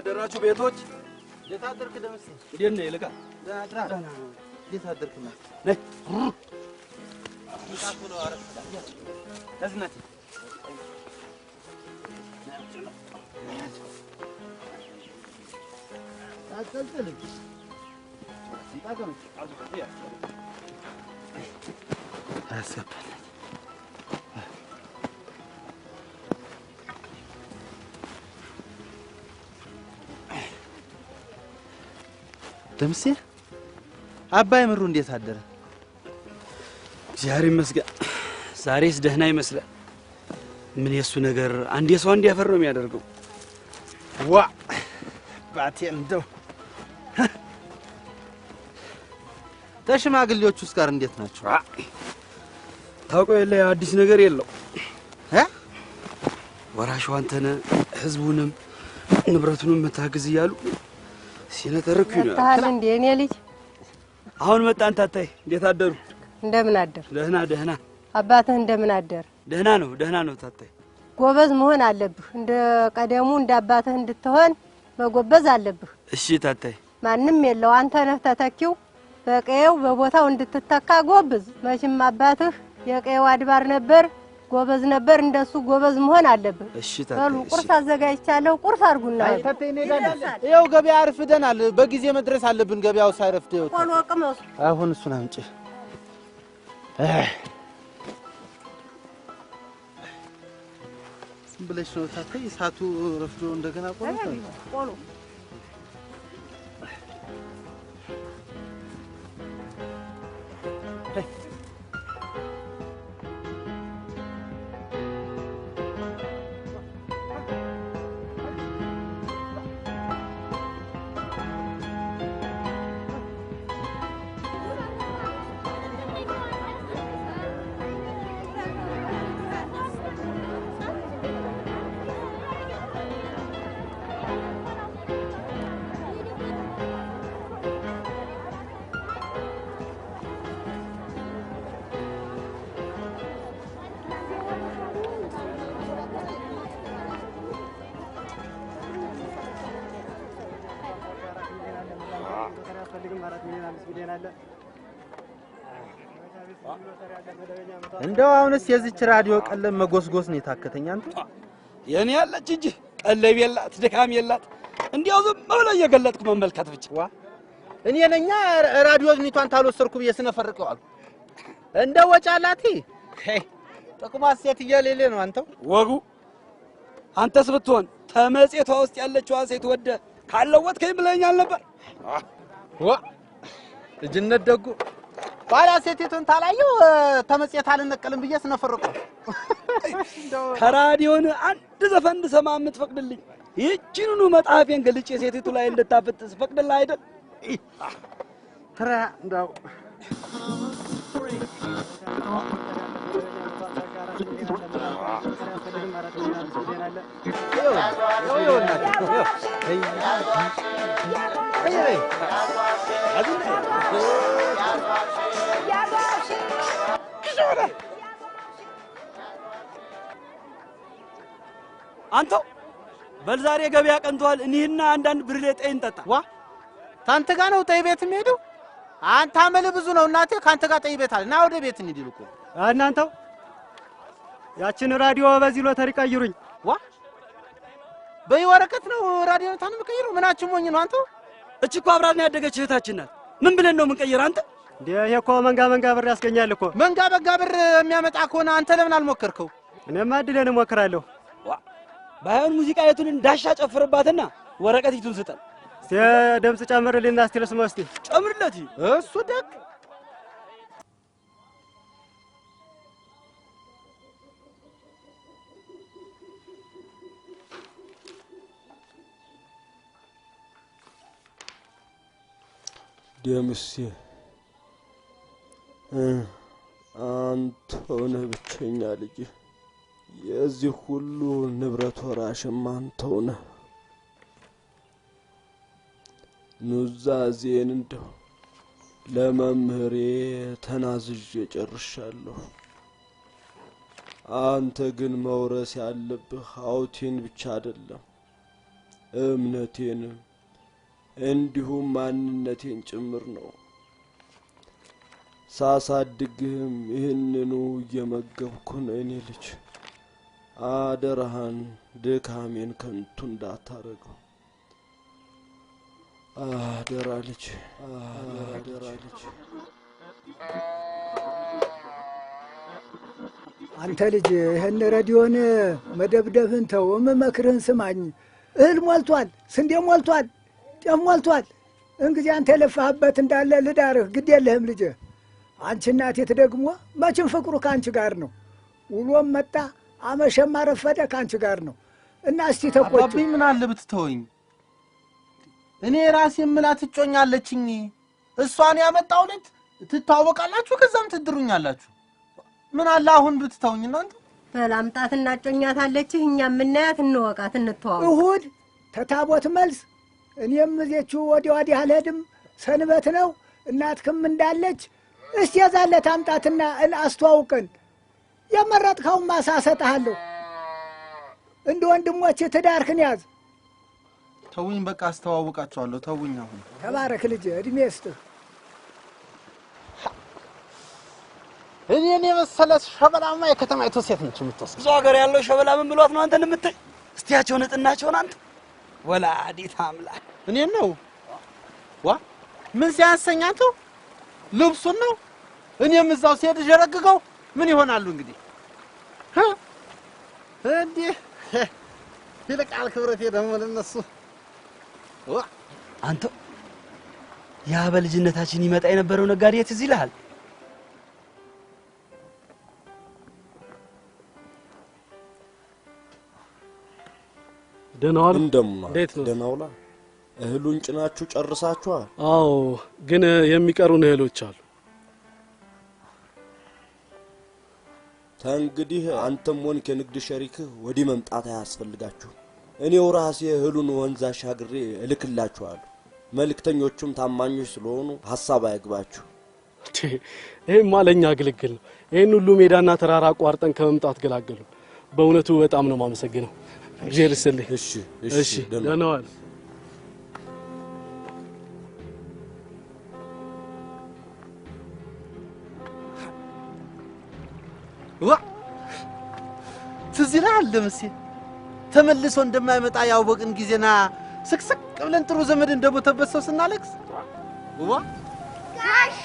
አደራችሁ ቤቶች የታደርክ ደምስ እንዴት ነው ይልቃ ዳድራ የታደርክ ነው ነይ ታኩሎ አረፍ ለዝነት አጥልጥል ሲጣቀም አስገባል ደምሴ አባይ ምሩ እንዴት አደረ? ዛሬ መስገን ዛሬስ ደህና ይመስላል። ምን የሱ ነገር አንዴ ሰው አንዴ ያፈረው የሚያደርገው ዋ ባቴ እንደው ተሽማግሌዎቹስ ጋር እንዴት ናቸው? ታውቀው የለ አዲስ ነገር የለው ወራሹ አንተነ ህዝቡንም ንብረቱንም መታግዝ ይያሉ ሲነተርኩ ነው ታል እንዴ እኔ ልጅ አሁን መጣን ታታይ እንዴት አደሩ? እንደምን አደር? ደህና አባትህ እንደምን አደር? ደህና ነው ታታይ ጎበዝ መሆን አለብህ። እንደ ቀደሙ እንደ አባትህ እንድትሆን መጎበዝ አለብህ። እሺ ታታይ ማንንም የለው አንተ ነህ ተተኪው። በቀየው በቦታው እንድትተካ ጎበዝ። መቼም አባትህ የቀየው አድባር ነበር፣ ጎበዝ ነበር። እንደሱ ጎበዝ መሆን አለብህ። እሺ ታታይ በሉ ቁርስ አዘጋጅቻለሁ። ቁርስ አርጉና ታታይ እንሄዳለን። ይኸው ገበያ አርፍደናል። በጊዜ መድረስ አለብን። ገበያው ሳይረፍድ ይወጣ ቆሎ ቅመሱ። አሁን እሱን አምጪ። ዝም ብለሽ ነው ታታይ እሳቱ ረፍዶ እንደገና ቆሎ እንደው አሁንስ የዚች ራዲዮ ቀለም መጎስጎስ ነው የታከተኝ። አንተ የኔ ያለች እንጂ ቀለብ የላት ድካም የላት እንዲያው ዝም ብሎ እየገለጥኩ መመልከት ብቻ ዋ እኔ ነኛ ራዲዮኒቷን ታልወሰርኩ በየስነፈርቀው አልኩ። እንደ ወጫላቲ ጥቅሟ ሴት እየሌለ ነው። አንተው ወጉ አንተስ ብትሆን ተመጽቷ ውስጥ ያለችው ሴት ወደ ካለወጥከኝ ብለኛል ነበር። ዋ ልጅነት ደጉ ባላ ሴቲቱን ታላየው ተመጽየት አልነቀልም በየስነፈርቀው ከራዲዮን አንድ ዘፈን ሰማ የምትፈቅድልኝ ይህቺንኑ መጣፌን ገልጬ ሴቲቱ ላይ እንድታፈጥስ ፈቅድልህ አይደል? ተራ እንዳው አንተው በልዛሬ ገበያ ቀንቷል። እኒህና አንዳንድ ብርሌ ጠይን ጠጣ። ዋ ታንተ ጋር ነው ጠይ ቤት የሚሄደው? አንተ አመል ብዙ ነው እናቴ። ካንተ ጋር ጠይ ቤት አለ ና ወደ ቤት እንሂድ ይልቁ። እናንተው ያችን ራዲዮ በዚህ ሎተሪ ቀይሩኝ። ዋ በየወረቀት ነው ራዲዮ ታንም ቀይሩ። ምናችሁ ሞኝ ነው አንተው? እቺ እኮ አብራና ያደገች እህታችን ናት። ምን ብለን ነው ምን ቀይር? አንተ እንዴ ይሄ እኮ መንጋ ብር ያስገኛል እኮ። መንጋ ብር የሚያመጣ ከሆነ አንተ ለምን አልሞከርከው? እኔማ እድለን እሞክራለሁ። ባይሆን ሙዚቃ የቱን እንዳሻ ጨፍርባትና ወረቀት ይቱን ስጠን። ድምጽ ጨምርልኝና እስቲ ልስማ እስቲ። ጨምርለት። እሱ ደግ ደምሴ አንተ ሆነህ ብቸኛ ልጅ የዚህ ሁሉ ንብረት ወራሽም አንተው ነህ። ኑዛዜን እንደው ለመምህሬ ተናዝዤ ጨርሻለሁ። አንተ ግን መውረስ ያለብህ ሀብቴን ብቻ አይደለም እምነቴን እንዲሁም ማንነቴን ጭምር ነው። ሳሳድግህም ይህንኑ እየመገብኩ ነው የኔ ልጅ። አደራህን ድካሜን ከንቱ እንዳታረገው። አደራ ልጅ፣ አደራ ልጅ። አንተ ልጅ ይህን ሬዲዮን መደብደብህን ተው፣ መክርህን ስማኝ። እህል ሞልቷል፣ ስንዴ ሞልቷል፣ ጤፍ ሞልቷል። እንግዲህ አንተ የለፋህበት እንዳለ ልዳርህ ግድ የለህም ልጅ። አንቺ እናቴት ደግሞ መቼም ፍቅሩ ከአንቺ ጋር ነው። ውሎም መጣ አመሸም አረፈደ ከአንቺ ጋር ነው እና እስቲ ተቆጭ። አባብኝ ምን አለ ብትተወኝ። እኔ ራሴ የምላት እጮኛለችኝ። እሷን ያመጣውለት ትታወቃላችሁ፣ ከዛም ትድሩኛላችሁ። ምን አለ አሁን ብትተውኝ እናንተ። በላምጣትና እጮኛታለች፣ እኛ የምናያት እንወቃት እንተዋወቅ። እሁድ ተታቦት መልስ እኔም እዚያችሁ ወዲያ ወዲህ አልሄድም፣ ሰንበት ነው። እናትክም እንዳለች እስቲ የዛለት አምጣትና አስተዋውቀን። የመረጥከውን ማሳ እሰጥሃለሁ። እንደ ወንድሞች ትዳርክን ያዝ። ተውኝ በቃ አስተዋውቃቸዋለሁ። ተውኝ አሁን። ተባረክ ልጅ፣ እድሜ ይስጥህ። እኔን የመሰለ ሸበላማ የከተማይቱ ሴት ነች የምትወስድ። ብዙ ሀገር ያለው ሸበላ ምን ብሏት ነው አንተን የምታይ? እስቲያቸው ንጥናቸውን አንተ ወላዲት አምላክ። እኔን ነው ዋ ምን ሲያሰኛቸው ልብሱን ነው። እኔም እዛው ሲሄድ ጀረግገው ምን ይሆናሉ እንግዲህ እንዴ? ይልቃል ክብረቴ ደግሞ ለነሱ አንተ ያ በልጅነታችን ይመጣ የነበረው ነጋዴ ትዝ ይልሃል? ደናዋል እንዴት ነው? ደናውላ እህሉን ጭናችሁ ጨርሳችኋል? አዎ፣ ግን የሚቀሩን እህሎች አሉ። ተንግዲህ አንተም ሆንክ የንግድ ሸሪክህ ወዲህ መምጣት አያስፈልጋችሁ። እኔው ራሴ እህሉን ወንዝ አሻግሬ እልክላችኋለሁ። መልእክተኞቹም ታማኞች ስለሆኑ ሐሳብ አይግባችሁ። ይሄማ ለኛ ግልግል ነው። ይሄን ሁሉ ሜዳና ተራራ አቋርጠን ከመምጣት ገላገሉ። በእውነቱ በጣም ነው ማመሰግነው። ጀርስልኝ። እሺ ደህና ዋል። ዋ ትዝ ይልሃል ደምሴ? ተመልሶ እንደማይመጣ ያወቅን ጊዜና ስቅስቅ ብለን ጥሩ ዘመድ እንደሞተበት ሰው ስናለቅስ ዋ ጋሼ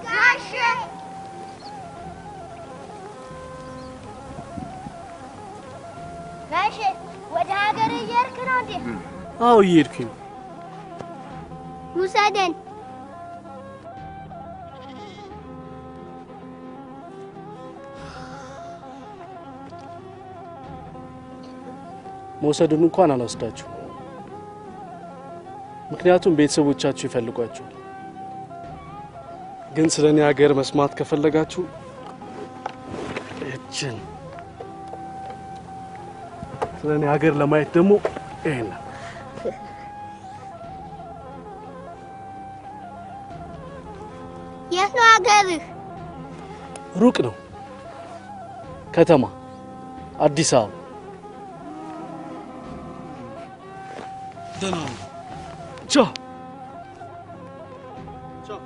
ጋሼ ጋሼ ወደ ሀገር እየሄድክ ነው እንዴ? አዎ እየሄድኩኝ ነው። ውሰደን። መውሰዱን እንኳን አልወስዳችሁ፣ ምክንያቱም ቤተሰቦቻችሁ ይፈልጓችኋል። ግን ስለኔ ሀገር መስማት ከፈለጋችሁ እችን ስለኔ ሀገር ለማየት ደግሞ ይሄን የት ነው ሀገርህ? ሩቅ ነው። ከተማ አዲስ አበባ። ደህና ነው። ቻው ቻው።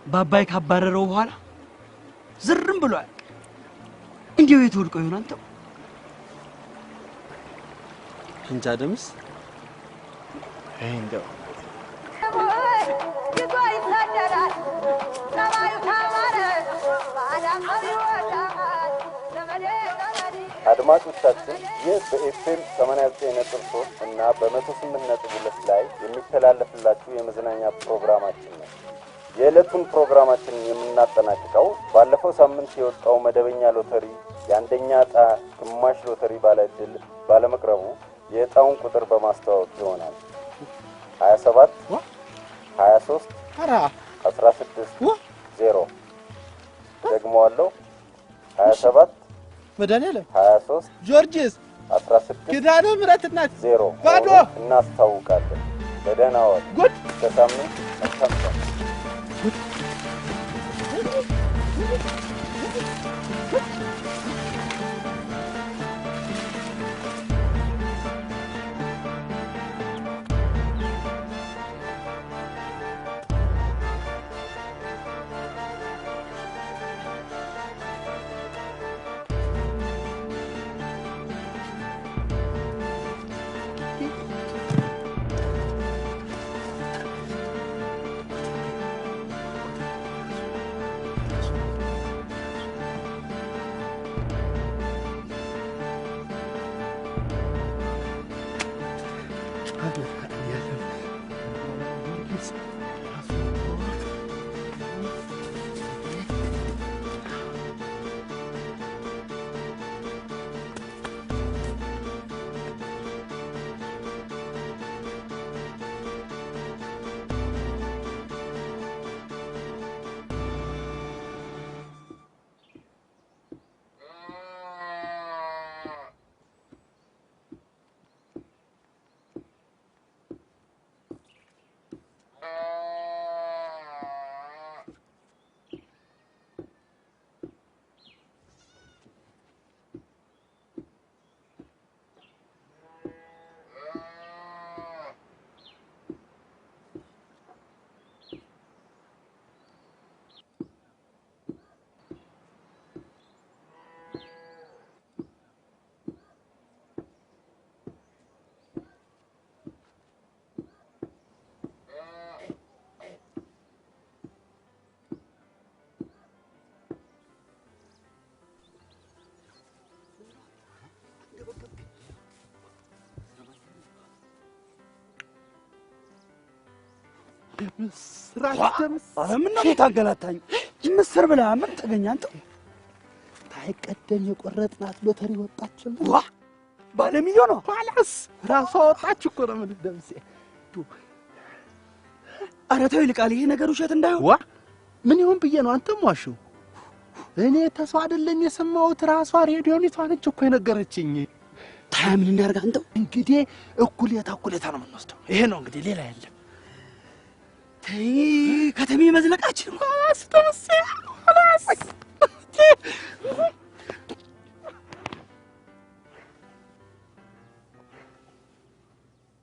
ባባይ ካባረረው በኋላ ዝርም ብሏል። እንዴው የት ወድቆ ይሆን አንተ? እንጃ ደምስ እንደው አድማጮቻችን ይህ በኤፍኤም 89.3 እና በ108.2 ላይ የሚተላለፍላችሁ የመዝናኛ ፕሮግራማችን ነው። የዕለቱን ፕሮግራማችን የምናጠናቅቀው ባለፈው ሳምንት የወጣው መደበኛ ሎተሪ የአንደኛ ዕጣ ግማሽ ሎተሪ ባለዕድል ባለመቅረቡ የዕጣውን ቁጥር በማስተዋወቅ ይሆናል። 27 23 16 0 ደግሞዋለሁ 27 መድኃኒዓለም 23 ጊዮርጊስ 16 ኪዳነ ምሕረት እናት 0 ባዶ እናስታውቃለን። በደህና ዋል። ጉድ ከሳምንት አታምጣ። ምነው ታገላታኝ? ምስር ብላ ምን ተገኘ አንተ? ታይቀደም የቆረጥናት ሎተሪ ወጣችልን። ዋ ባለሚሊዮን ነው። ኋላስ ራሷ ወጣች እኮ ነው። ምን ደምሴ ኧረ ተው ይልቃል፣ ይሄ ነገር ውሸት እንዳይሆን። ዋ ምን ይሁን ብዬ ነው አንተም ዋሽው? እኔ ተስፋ አይደለም የሰማሁት፣ ራሷ ሬዲዮኒቷ ነች እኮ የነገረችኝ። ታዲያ ምን እናድርግ አንተው? እንግዲህ እኩሌታ ነው የምንወስደው። ይሄ ነው እንግዲህ፣ ሌላ የለም። ተይ ከተሜ መዝለቃችን ኋላስ ደምሴ ኋላስ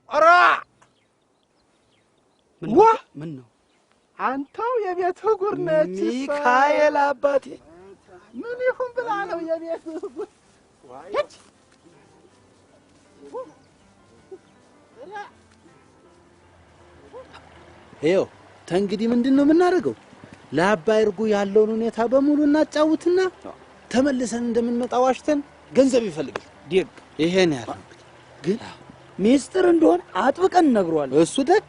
ኧረ ምን ነው አንተው የቤት ጉር ነች ሚካኤል አባቴ። ምን ይሁን ብላ ነው የቤት ጉር? ሄድ ይኸው ተንግዲህ ምንድን ነው የምናደርገው? ለአባይ እርጉ ያለውን ሁኔታ በሙሉ እናጫውትና ተመልሰን እንደምንመጣ ዋሽተን ገንዘብ ይፈልጋል። ዲግ ይሄን ያለው ግን ሚስጥር እንደሆነ አጥብቀን ነግሯል። እሱ ደግ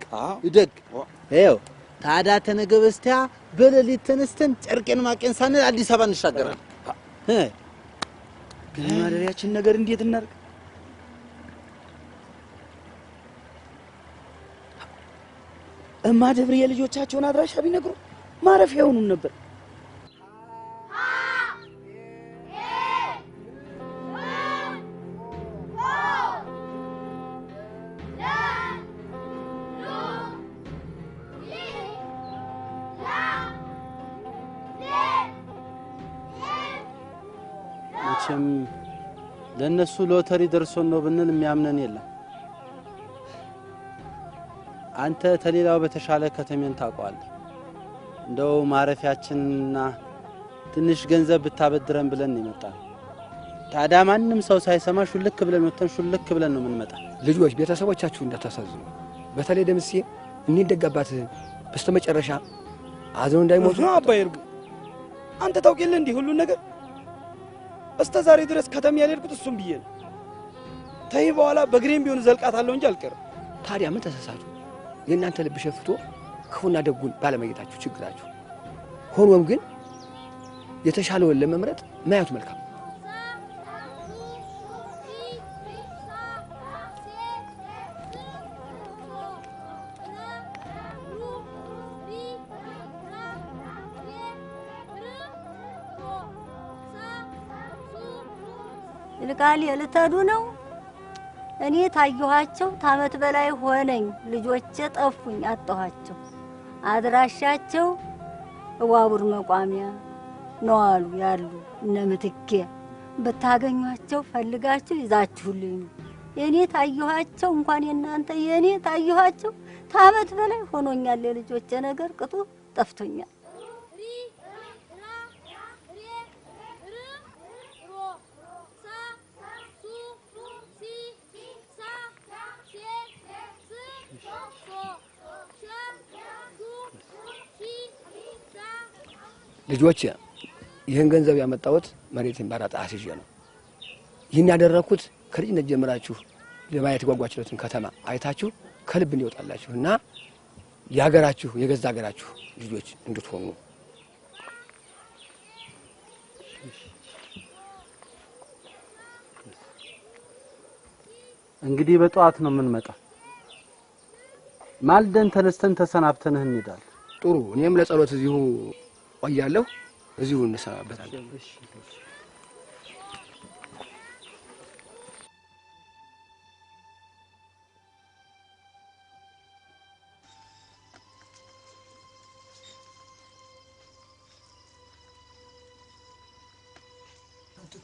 ይኸው ታዲያ ተነገ በስቲያ በሌሊት ተነስተን ጨርቄን ማቄን ሳንል አዲስ አበባ እንሻገራለን። ግን ማደሪያችን ነገር እንዴት እናድርግ? እማደብር የልጆቻቸውን አድራሻ ቢነግሩ ማረፊያ ይሆኑን ነበር። መቼም ለነሱ ሎተሪ ደርሶን ነው ብንል የሚያምነን የለም። አንተ ተሌላው በተሻለ ከተሜን ታውቀዋለህ። እንደው ማረፊያችንና ትንሽ ገንዘብ ብታበድረን ብለን ይመጣል። ታዲያ ማንንም ሰው ሳይሰማ ሹልክ ብለን ወተን ሹልክ ብለን ነው የምንመጣ። ልጆች ቤተሰቦቻችሁ እንዳታሳዝኑ። በተለይ ደምሴ እንዲደጋባትህን በስተመጨረሻ አዘው እንዳይሞቱ ነው። አባይ እርጉ አንተ ታውቂልህ እንዲህ ሁሉ ነገር እስከ ዛሬ ድረስ ከተማ ያልሄድኩት እሱም ብዬ ነው። ተይ በኋላ በግሬም ቢሆን ዘልቃታለሁ እንጂ አልቀርም። ታዲያ ምን ተሳሳቱ? የእናንተ ልብ ሸፍቶ ክፉና ደጉን ባለማየታችሁ ችግራችሁ። ሆኖም ግን የተሻለውን ለመምረጥ ማየቱ መልካም። ይልቃል የልተዱ ነው እኔ ታየኋቸው ታመት በላይ ሆነኝ ልጆቼ ጠፉኝ አጣኋቸው አድራሻቸው ዋቡር መቋሚያ ነው አሉ ያሉ እነ ምትኬ በታገኟቸው ፈልጋችሁ ይዛችሁልኝ የኔ ታየኋቸው እንኳን የናንተ የኔ ታየኋቸው ታመት በላይ ሆኖኛል የልጆቼ ነገር ቅጡ ጠፍቶኛል ልጆች ይሄን ገንዘብ ያመጣሁት መሬትን ባራጣ አስይዤ ነው ይሄን ያደረኩት ከልጅነት ጀምራችሁ ለማየት ጓጓችሁትን ከተማ አይታችሁ ከልብ ይወጣላችሁና ያገራችሁ የገዛ ሀገራችሁ ልጆች እንድትሆኑ እንግዲህ በጧት ነው የምንመጣው ማልደን ተነስተን ተሰናብተን እንሄዳለን ጥሩ እኔም ለጸሎት እዚሁ ቆያለሁ እዚሁ እንሰናበታለን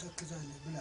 ተከዛለ ብላ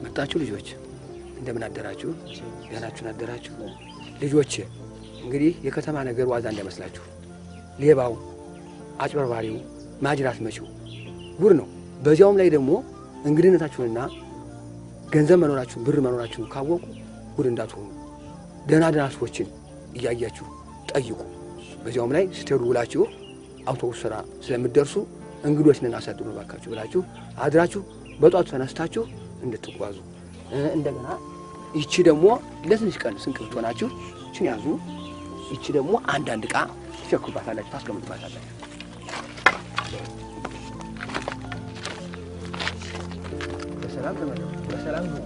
መጣችሁ ልጆች እንደምን አደራችሁ ደህናችሁን አደራችሁ ልጆች እንግዲህ የከተማ ነገር ዋዛ እንዳይመስላችሁ ሌባው አጭበርባሪው ማጅራት መጪው ጉር ነው በዚያውም ላይ ደግሞ እንግድነታችሁንና ገንዘብ መኖራችሁን ብር መኖራችሁን ካወቁ ጉር እንዳትሆኑ ደህና ሰዎችን እያያችሁ ጠይቁ በዚያውም ላይ ስትሄዱ ውላችሁ አውቶቡስ ስራ ስለምትደርሱ እንግዶችን አሳድሩ ባካችሁ ብላችሁ አድራችሁ በጧቱ ተነስታችሁ እንድትጓዙ እንደገና ይቺ ደግሞ ለትንሽ ቀን ስንቅ ብትሆናችሁ እቺን ያዙ ይቺ ደግሞ አንድ ዕቃ ትሸክሙባታላችሁ ታስቀምጡባታላችሁ በሰላም ተመለሱ በሰላም ነው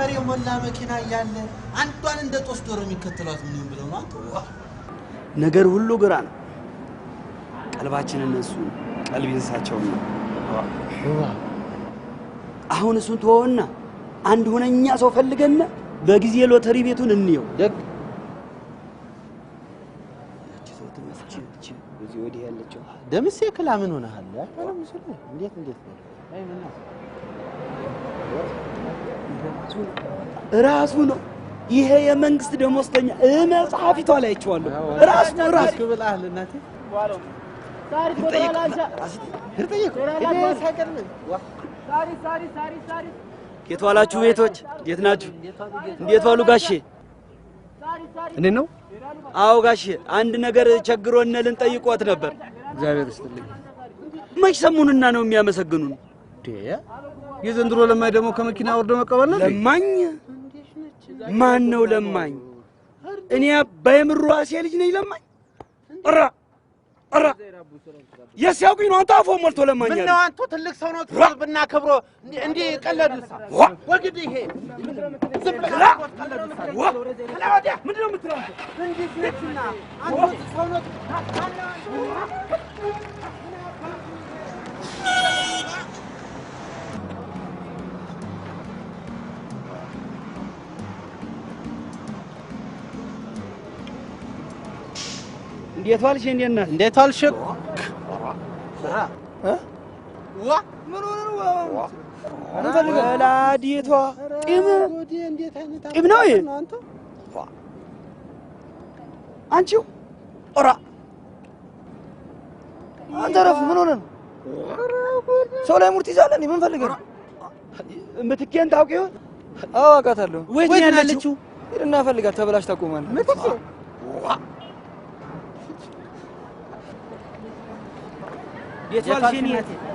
አፈር የሞላ መኪና እያለ አንዷን እንደ ጦስ ዶሮ የሚከተሏት ምን ይሁን ብለው ነው አንተ? ነገር ሁሉ ግራ ነው። ቀልባችን እነሱ ቀልብ ይንሳቸውና አሁን እሱን ተወውና አንድ ሁነኛ ሰው ፈልገና በጊዜ ሎተሪ ቤቱን እንየው። ደግ በዚህ ወዲህ ያለችው ደምሴ ክላ ምን ሆነሃል? አታለም ምስል እንዴት ነው? አይ ምን ነው ራሱ ነው ይሄ የመንግስት ደሞዝተኛ መጽሐፊቷ ላይ አይቼዋለሁ። ራሱ ክብላህ ለናቴ ዋለው ሳሪ ቆራላልሻ እርጠይቁ ሳሪ የት ዋላችሁ ቤቶች? እንዴት ናችሁ? እንዴት ዋሉ ጋሼ? እኔ ነው? አዎ ጋሼ፣ አንድ ነገር ቸግሮን ልንጠይቅዎት ነበር። እግዚአብሔር ይስጥልኝ። መች ሰሙንና ነው የሚያመሰግኑን? የዘንድሮ ለማኝ ደግሞ ከመኪና ወርዶ መቀበል ነው። ለማኝ? ማን ነው ለማኝ? እኔ አባይ ምሩ አሴ ልጅ ነኝ ለማኝ? ኧረ የሲያውቁኝ ነው። አንተ አፎ ሞልቶ ለማኝ ምን ነው አንተ ትልቅ ሰው ነው ትብና ከብሮ እንዴ ቀለዱሳ ወግድ ይሄ ዝም ብለህ ቀለዱሳ ወዲያ ምንድነው የምትለው እንዴ ሴትና አንተ ሰው ነው እንዴት ዋልሽ? እንዴት ዋልሽ? ዋ ምን ሆነ? ወላዲቷ ጢም ነው ይሄ አንቺው ኦራ አንተ ረፍ ምን ሆነ? ሰው ላይ ሙርት ይዛለን ምን ፈልገህ ነው? ምትኬን ታውቂ ይሆን? አዎ አውቃታለሁ። ወይት ነው ያለችው? ሄድና ፈልጋት ተበላሽ ታቆማለህ። ምትኬ የቷልሽኒ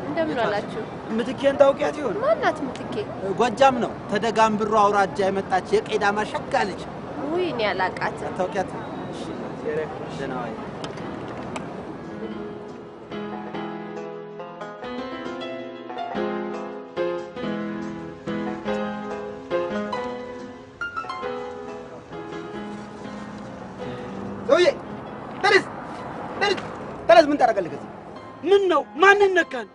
እንደምን ዋላችሁ? ምትኬን ታውቂያት ይሆን? ማናት ምትኬ? ጎጃም ነው ተደጋምብሮ አውራጃ የመጣች የቄዳማ ሸጋ ልጅ። ውይ እኔ አላውቃትም። ታውቂያት? እሺ ደህና ዋይ። ሰውዬ ተነስ ምን ታደርጋለህ? ምን ነው ማንን ነካን?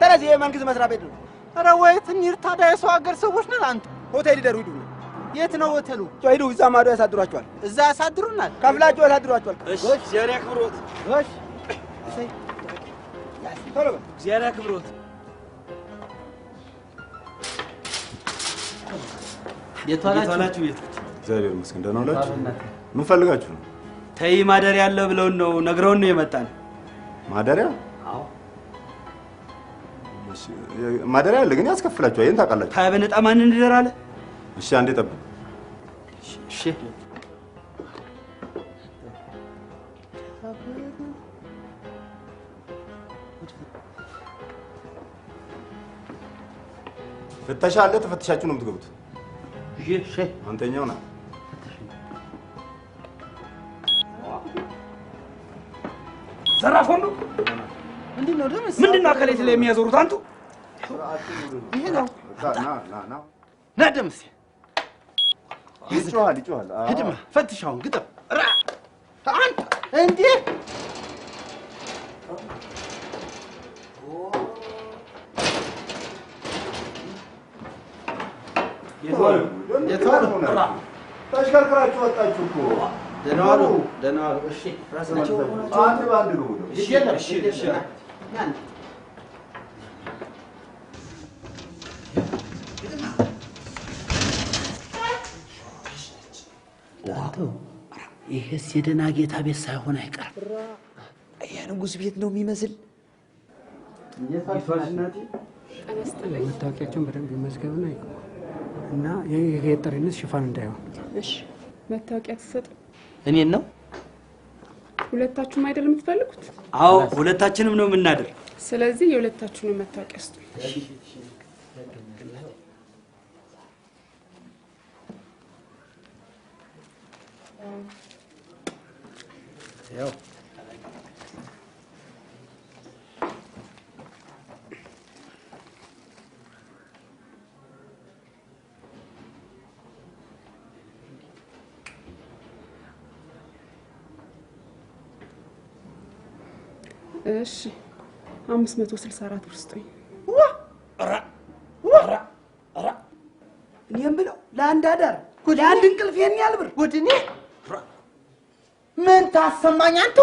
ተነስ ይሄ መንግስት መስሪያ ቤት ነው። ኧረ ወይት እንሂድ ታዲያ የሰው ሀገር ሰዎች ነን። አንተ ሆቴል ይደሩ ሂዱ። የት ነው ሆቴሉ? ሂዱ እዛ ማዶ ያሳድሯቸዋል። እዛ ያሳድሩናል? ከፍላችሁ ያሳድሯቸዋል። እሺ ዜና ክብሮት። እሺ ቶሎ በል ዜና ክብሮት። የት ዋላችሁ ቤቶች? እግዚአብሔር ይመስገን ደህና ዋላችሁ። ምን ፈልጋችሁ ነው? ተይ ማደሪያ አለ ብለውን ነው ነግረውን ነው የመጣን። ማደሪያ? አዎ ማደሪያ አለ ግን ያስከፍላችሁ። አይን ታውቃላችሁ። ታዲያ በነጣ ማን እንደራለ? እሺ አንዴ ጠብቅ። እሺ ፍተሻ አለ። ተፈትሻችሁ ነው የምትገቡት። እሺ አንተኛው ና ዘራፍ ሁሉ ምንድነው ደምስ? ምንድነው አከሌት ላይ የሚያዞሩት? አንቱ ይሄ ነው ና ደምስ ይጮሃል። ሂድማ ፈትሻውን ግጠም አንተ እንዴ ተሽከርክራችሁ ወጣችሁ እኮ። ደህና ዋሉ። እሺ ራሳቸው አንድ ባንድ ግቡ። እሺ ይሄስ የደህና ጌታ ቤት ሳይሆን አይቀርም። የንጉሥ ቤት ነው የሚመስል። መታወቂያቸውን በደንብ ይመዝገብና እና የጠሪነት ሽፋን እንዳይሆን። እሺ መታወቂያ ትሰጥ። እኔን ነው? ሁለታችሁም አይደል የምትፈልጉት? አዎ ሁለታችንም ነው የምናድር። ስለዚህ የሁለታችሁንም መታወቂያ ስጡ። ያው እሺ 564 ብር ስጡኝ። እኔም ብለው ለአንድ አዳር ለአንድ እንቅልፍ ይሄን ያህል ብር ወድኔ ምን ታሰማኝ አንተ?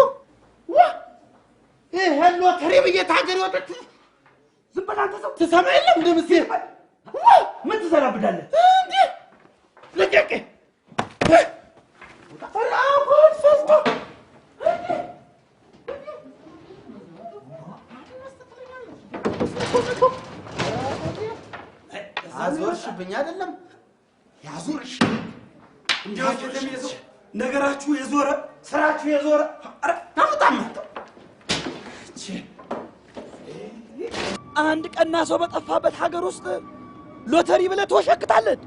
ይሄ ሎተሪ ብዬሽ ታገር ወጥት ዝም በል አንተ ሰው ትሰማ የለም እንደ ምስል ምን ትሰራብዳለህ እንዴ? ለቀቅ አሁን ፈስቶ አዞርሽብኝ አይደለም ያዞርሽ እንዴው ተደምየሰው ነገራችሁ የዞረ ስራችሁ የዞረ አረ ታምጣም አንድ ቀና ሰው በጠፋበት ሀገር ውስጥ ሎተሪ ብለህ ተወሸክታለህ።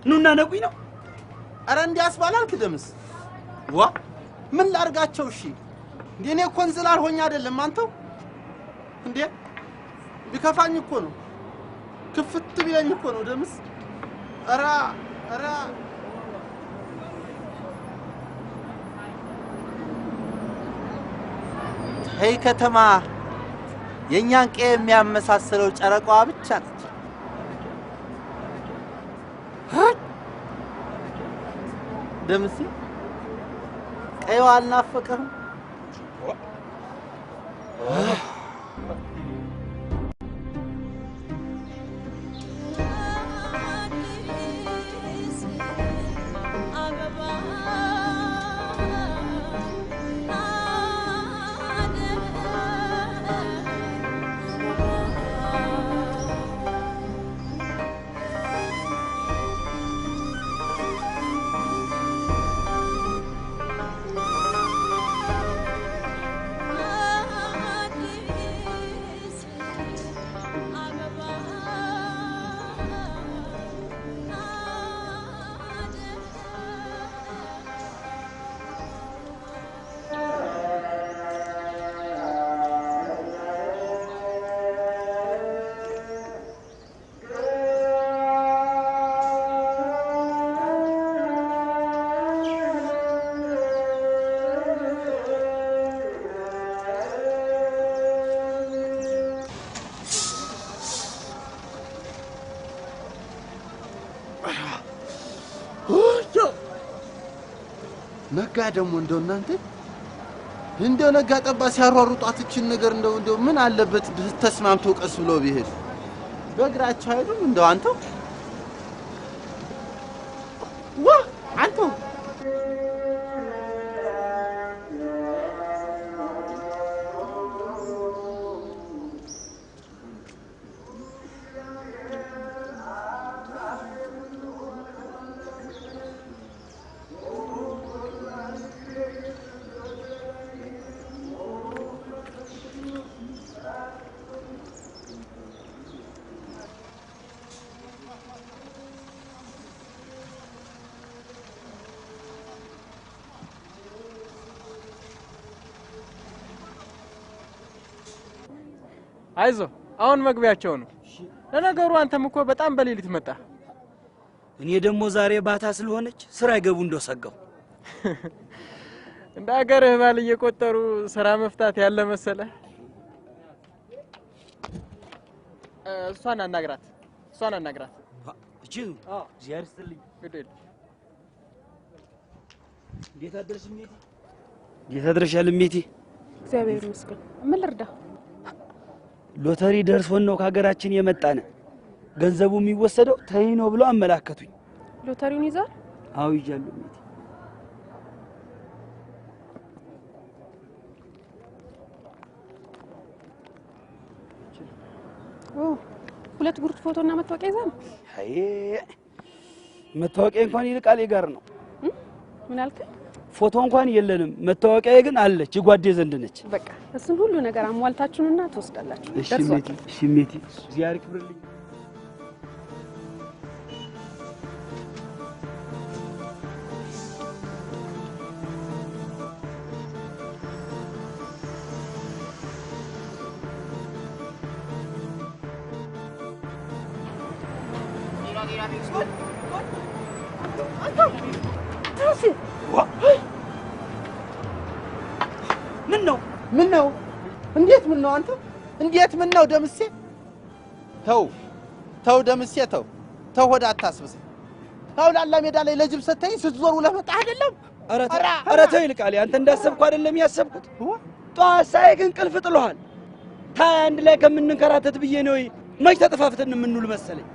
ኑና ነቁኝ ነው። አረ እንዲያስባላልክ ደምስ ዋ ምን ላርጋቸው? እሺ እንዴ እኔ ኮንዝላር ሆኛ አይደለም አንተው እንዴ ቢከፋኝ እኮ ነው ክፍት ቢለኝ እኮ ነው ደምስ። አራ ሄይ ከተማ የኛን ቀይ የሚያመሳስለው ጨረቃዋ ብቻ ነች። ደምስ ቀይዋ አልናፈቀህም? ነጋ ደግሞ እንደው እናንተ እንደው ነጋ ጠባ ሲያሯሩጧት እችን ነገር እንደው ምን አለበት ተስማምተው ቀስ ብሎ ቢሄድ በእግራቸው አይደል እንደው አንተው ዋ አንተው አይዞ አሁን መግቢያቸው ነው። ለነገሩ አንተም እኮ በጣም በሌሊት መጣ። እኔ ደግሞ ዛሬ ባታ ስለሆነች ስራ ይገቡ እንደሰጋው እንደ ሀገርህ ባል እየቆጠሩ ስራ መፍታት ያለ መሰለ። እሷን አናግራት። እቺ ዚያር ስትልኝ ግዴል እንዴት አደረሽ ሜቲ? እንዴት አደረሻል ሜቲ? እግዚአብሔር ይመስገን። ምን ልርዳ? ሎተሪ ደርሶን ነው ከሀገራችን የመጣነ። ገንዘቡ የሚወሰደው ተይ ነው ብለው አመላከቱኝ። ሎተሪውን ይዛል? አዎ ይዣለሁ ሜቲ። ሁለት ጉርድ ፎቶና መታወቂያ ይዛል? አይ መታወቂያ እንኳን ይልቃል ጋር ነው። ምን አልከ? ፎቶ እንኳን የለንም፣ መታወቂያ ግን አለች፣ ጓዴ ዘንድ ነች። በቃ እሱን ሁሉ ነገር አሟልታችሁና ትወስዳላችሁ። እሺ ሜቲ፣ እሺ ሜቲ፣ ዚያር ክብርልኝ። እንዴት ምን ነው አንተ? እንዴት ምን ነው ደምሴ? ተው ደምሴ ተው ሆድ አታስብስ። አውላላ ሜዳ ላይ ለጅብ ሰተኝ ስትዞር ውለህ መጣህ አይደለም? ኧረ ተው ይልቃል። አንተ እንዳሰብኩ አይደለም ያሰብኩት። ጠዋት ሳይህ እንቅልፍ ጥሎሃል። ታይ አንድ ላይ ከምንንከራተት ብዬ ነው መች ተጠፋፍተን የምንውል መሰለኝ።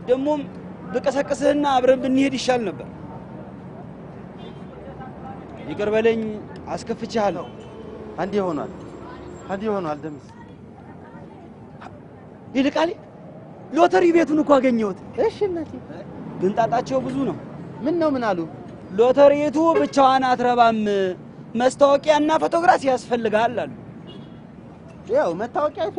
ደግሞም ብቀሰቅስህና አብረን ብንሄድ ይሻል ነበር። ይቅር በለኝ፣ አስከፍቼሃለሁ። አንዴ ሆኗል ደምሴ። ይልቃል ሎተሪ ቤቱን እኮ አገኘሁት። እሺ እናቴ፣ ግን ጣጣቸው ብዙ ነው። ምን ነው ምን አሉ? ሎተሪቱ ብቻዋን አትረባም፣ መስታወቂያና ፎቶግራፍ ያስፈልጋል አሉ። ያው መታወቂያይቱ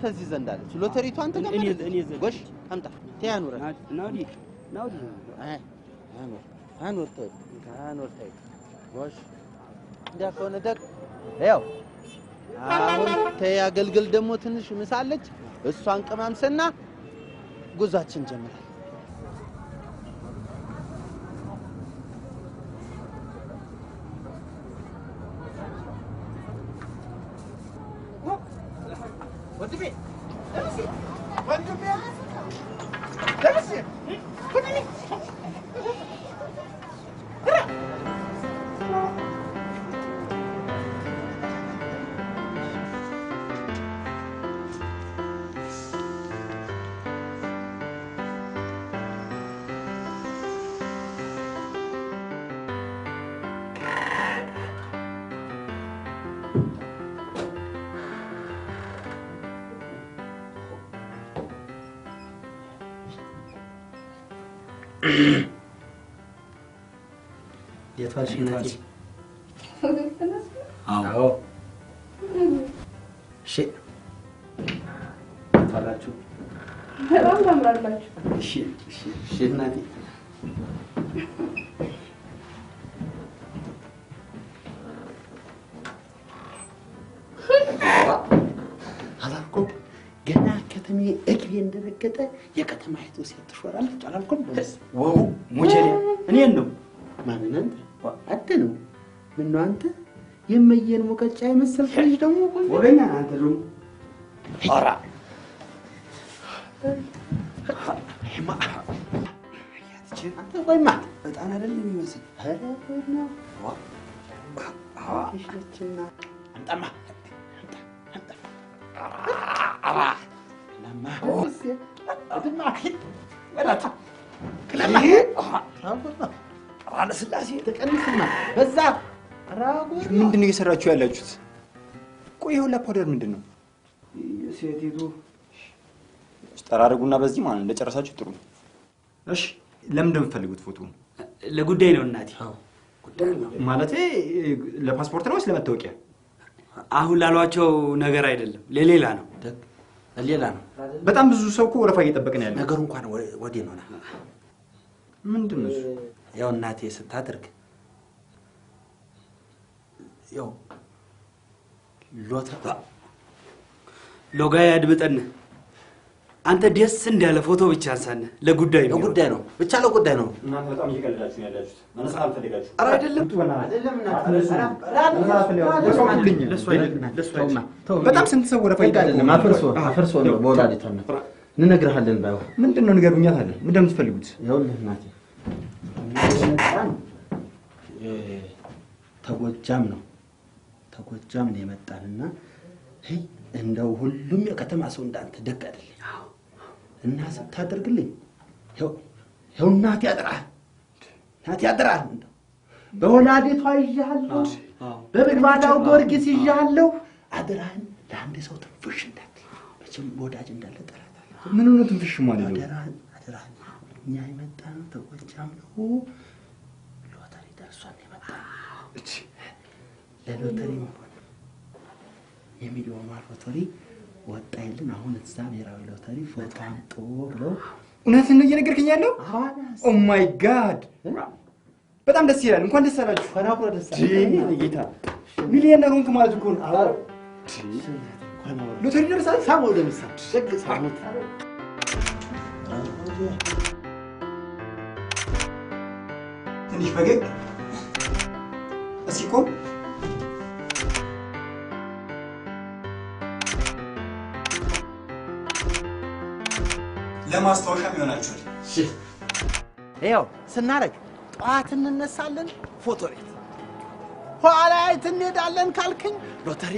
ተዚህ ዘንድ አለች። ሎተሪቱ አንተ ጋር እኔ ጎሽ አምጣ ተያኑረ ናውዲ አኑር ጎሽ እንዳከሆነ ደግ ያው አሁን ተያገልግል ደግሞ ትንሽ ምሳለች። እሷን ቀማምሰና ጉዟችን ጀምራል። የቷልሽ እናቴ? አዎ እሺ ታላችሁ በጣም ታምራላችሁ። እሺ እናቴ አላልኩም ገና ከተሜ እግሬ እንደረገጠ የከተማይቱ ሴት ትሾራለች አላልኩም? ዋው ሙቸሪያ እኔን ነው ማንን አንተ ነው? ምን ነው አንተ የመየን ሙቀጫ የመሰልክ ልጅ ደግሞ ወገኛ አንተ ደግሞ ኧረ አንተ ቆይማ በጣም አይደለም የሚመስል ኧረ ቆይማ እሺና አንተማ ለማ አድማ ወላታ ለማ አለ ስላሴ ተቀንስና በዛ ራጉ ምንድን ነው እየሰራችሁ ያላችሁት? ቆይ ይኸውልህ ፓውደር ምንድን ነው? ሴቲቱ ጠራርጉና በዚህ ማለት እንደጨረሳችሁ ጥሩ ነው። እሺ ለምን እንደምትፈልጉት ፎቶ? ለጉዳይ ነው እናቴ። ጉዳይ ነው ማለቴ ለፓስፖርት ነው ወይስ ለመታወቂያ? አሁን ላሏቸው ነገር አይደለም ለሌላ ነው። ሌላ ነው። በጣም ብዙ ሰው እኮ ወረፋ እየጠበቀ ነው ያለው። ነገሩ እንኳን ወዴ ነው። ምንድን ነው እሱ? ያው እናቴ ስታደርግ ያው ሎጋ ያድብጠን። አንተ ደስ እንዳለ ፎቶ ብቻ አንሳነ። ለጉዳይ ነው ብቻ ለጉዳይ ነው። እናንተ በጣም እየቀለዳችሁ ነው ያላችሁት። መነሳት አልፈልጋችሁ። ኧረ አይደለም በጣም ስንት ሰው ወረፋ አይደለም። አፈርሶ ነው በወላዲቷ ነው እንነግርሃለን። ባይው ምንድን ነው ንገሩኛት አለ። ምንድን ነው የምትፈልጉት? ይኸውልህ እናቴ ተጎጃም ነው የመጣንና እንደው ሁሉም የከተማ ሰው እንዳንተ ደግ አይደለም እና ስታደርግልኝ ይኸው እናቴ ያድራል እንደው በወላዲቷ ይዣለሁ፣ በብግባዳው ጊዮርጊስ ይዣለሁ። አደራህን ለአንድ ሰው ትንፍሽ እንዳትል። መቼም ወዳጅ እንዳለ ጠላታለሁ። ምን ነው ትንፍሽ ማለት ነው? አደራህን እኛ የመጣነው ተጎጃም ነው። ሎተሪ ደርሷን የመጣነው ለሎተሪ የሚሊዮኗ ሎተሪ ወጣይልን። አሁን እዛ ብሔራዊ ሎተሪ ፎቶ አምጡ ብለው እውነትን ነው እየነገርከኝ ያለው? ኦ ማይ ጋድ በጣም ደስ ይላል። እንኳን ደስ አላችሁ። ፈናኩራ ደስ ጌታ ሚሊዮነር ሆንክ ማለት እኮ ነው። ሎተሪ ደርሳል። ሳሞ ደምሳ ደግ ሳሞት ትንሽ ፈገግ እስኪ ቆም ለማስታወሻም ይሆናችኋል። እሺ ይኸው ስናረግ ጠዋት እንነሳለን ፎቶ ቤት፣ ኋላ የት እንሄዳለን ካልክኝ ሎተሪ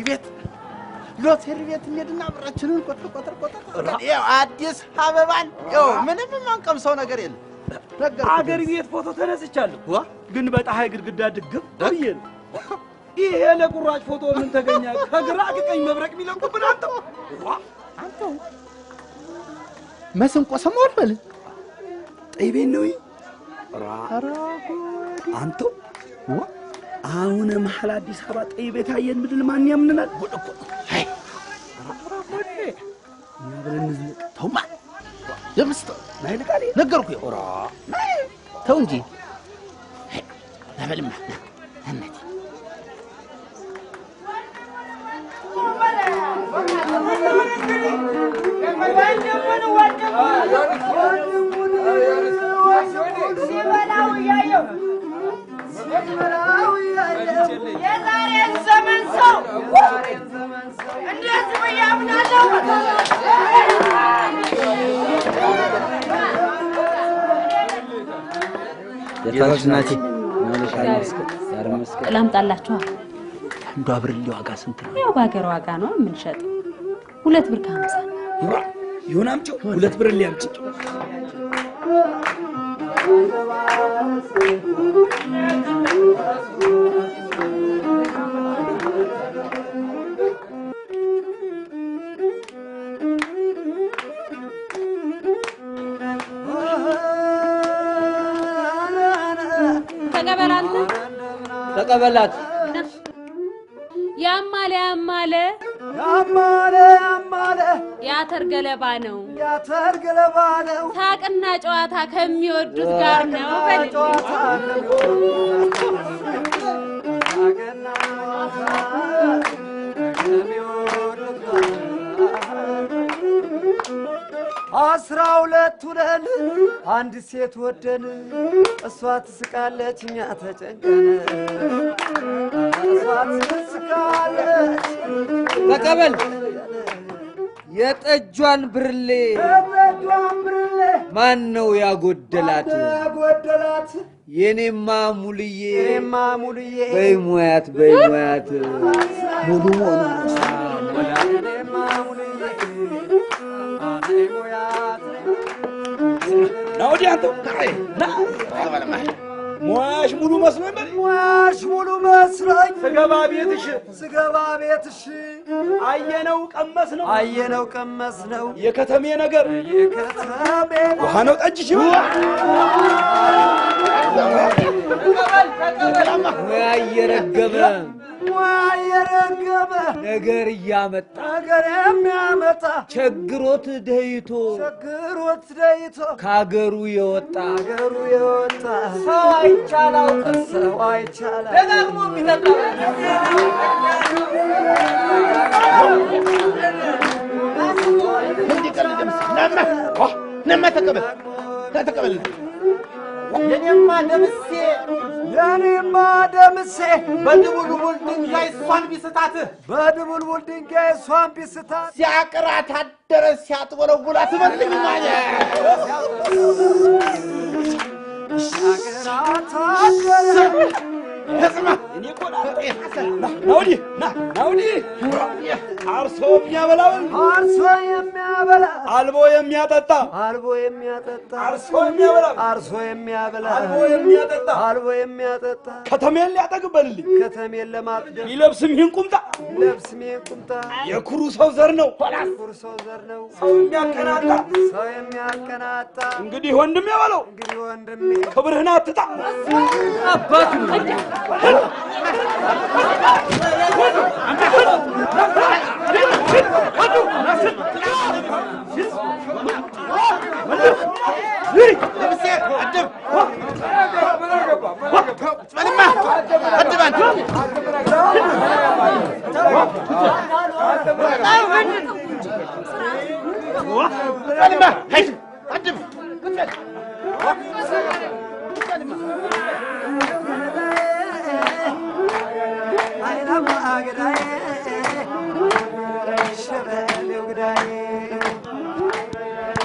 ቤት እንሄድና ብራችንን ቆጥር ይኸው አዲስ አበባን ይኸው ምንም የማንቀምሰው ነገር የለም። አገር ቤት ፎቶ ተነስቻለሁ፣ ግን በፀሐይ ግድግዳ ድግም ብዬ ነው። ይሄ ለቁራጭ ፎቶ ምን ተገኘ? ከግራ ከቀኝ መብረቅ የሚለቁብን አንተው መስንቆ ሰሞን በል ጠይቤን ነው አንተው አሁን መሀል አዲስ አበባ ጠይቤ ታየን ምድል ማን ያምንናል? ተውማ ደምስቶ ናይልቃሌ ነገርኩ ይወራ ተው እንጂ ለበልማ እናቴ የዛሬን ዘመን ሰው እንዴት ብዬ አምናለሁ? የታች ናቲ ላምጣላችኋል። አንዷ ብርሌ ዋጋ ስንት ነው? ያው በሀገር ዋጋ ነው የምንሸጠው። 2 ብር ከ50 ይሁን አምጪው፣ 2 ብር ሊያምጪ ተቀበላት። ያማለ የአተር ገለባ ነው ሳቅና ጨዋታ ከሚወዱት ጋር ነው በል አስራ ሁለት ሁነን አንድ ሴት ወደን እሷ ትስቃለች እኛ ተጨንቀን እሷ ትስቃለች ተቀበል የጠጇን ብርሌ ማን ነው ያጎደላት የኔማ ሙልዬ በይሞያት ሙሉ ሆነ ናው ዲያንተ ና ሟሽ ሙሉ መስሎኝ ስገባ ቤትሽ አየነው ቀመስ ነው የከተሜ ነገር ውሃ ነው ጠጅሽ ሙያ እየረገበ ነገር የሚያመጣ ቸግሮት ደይቶ ከአገሩ የወጣ ሰው አይቻላው ደጋግሞ የሚጠጣ ነማ ተቀበል የኔማ ደምሴ በድቡልቡል ድንጋይ እሷን ቢስታት ሲያቅራት አደረ ሲያጥወለውላት መልኝ ማለት ሲያቅራት አደረ ተስማ እኔ ቆዳ ናውዲ አርሶ የሚያበላ አልቦ የሚያጠጣ አርሶ የሚያበላ አልቦ የሚያጠጣ ከተሜን ሊያጠግበልልኝ ከተሜን ለማጥገብ ይለብስም ይህን ቁምጣ የኩሩ ሰው ዘር ነው ሰው የሚያቀናጣ እንግዲህ ወንድሜ በለው ክብርህን አትጣ አባቱ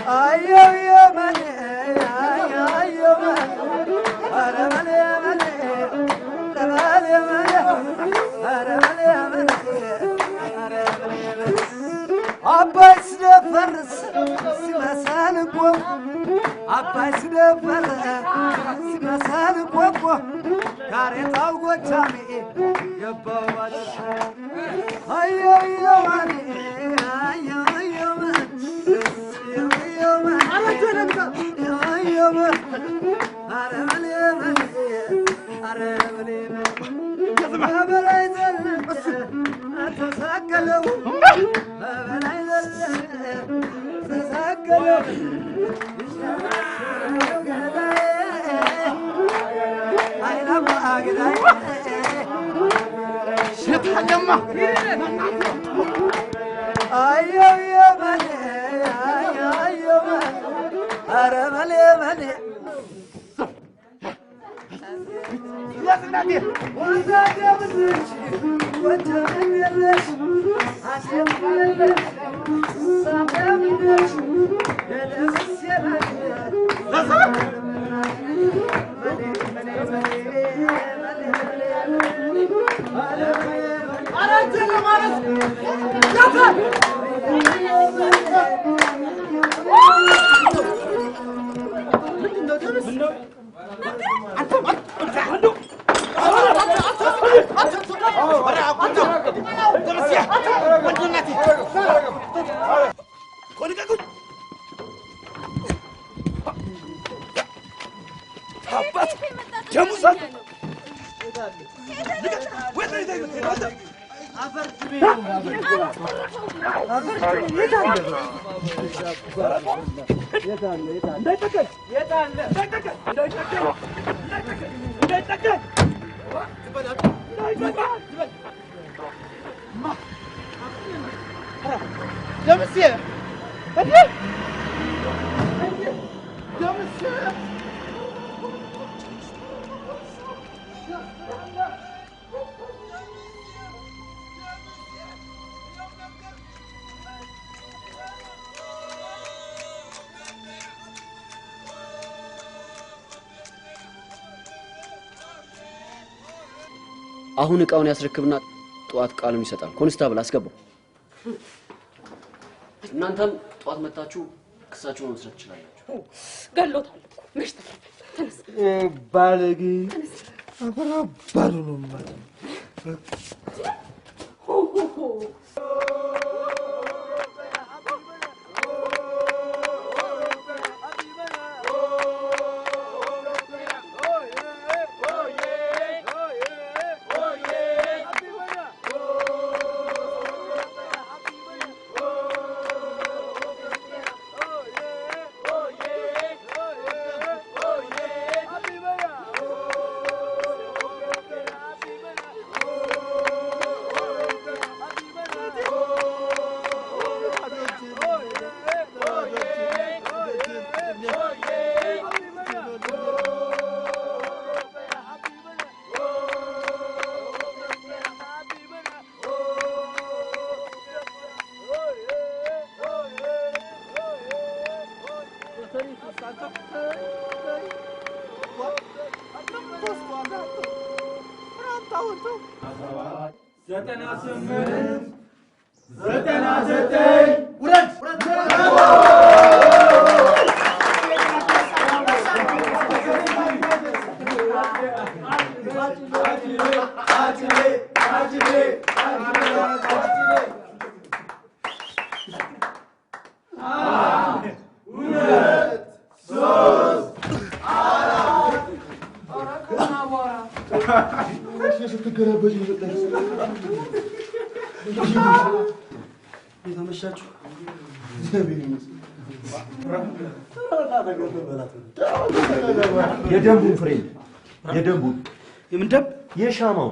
Ayo አሁን እቃውን ያስረክብና ጧት ቃሉን ይሰጣል። ኮንስታብል አስገባው። እናንተም ጧት መጣችሁ ክሳችሁን መስራት ትችላላችሁ። ገሎታል እኮ መሽ ተነስ ባለጌ አፈራ ባሉ ነው ማለት የደንቡን ፍሬ የደንቡን የምን ደንብ? የሻማው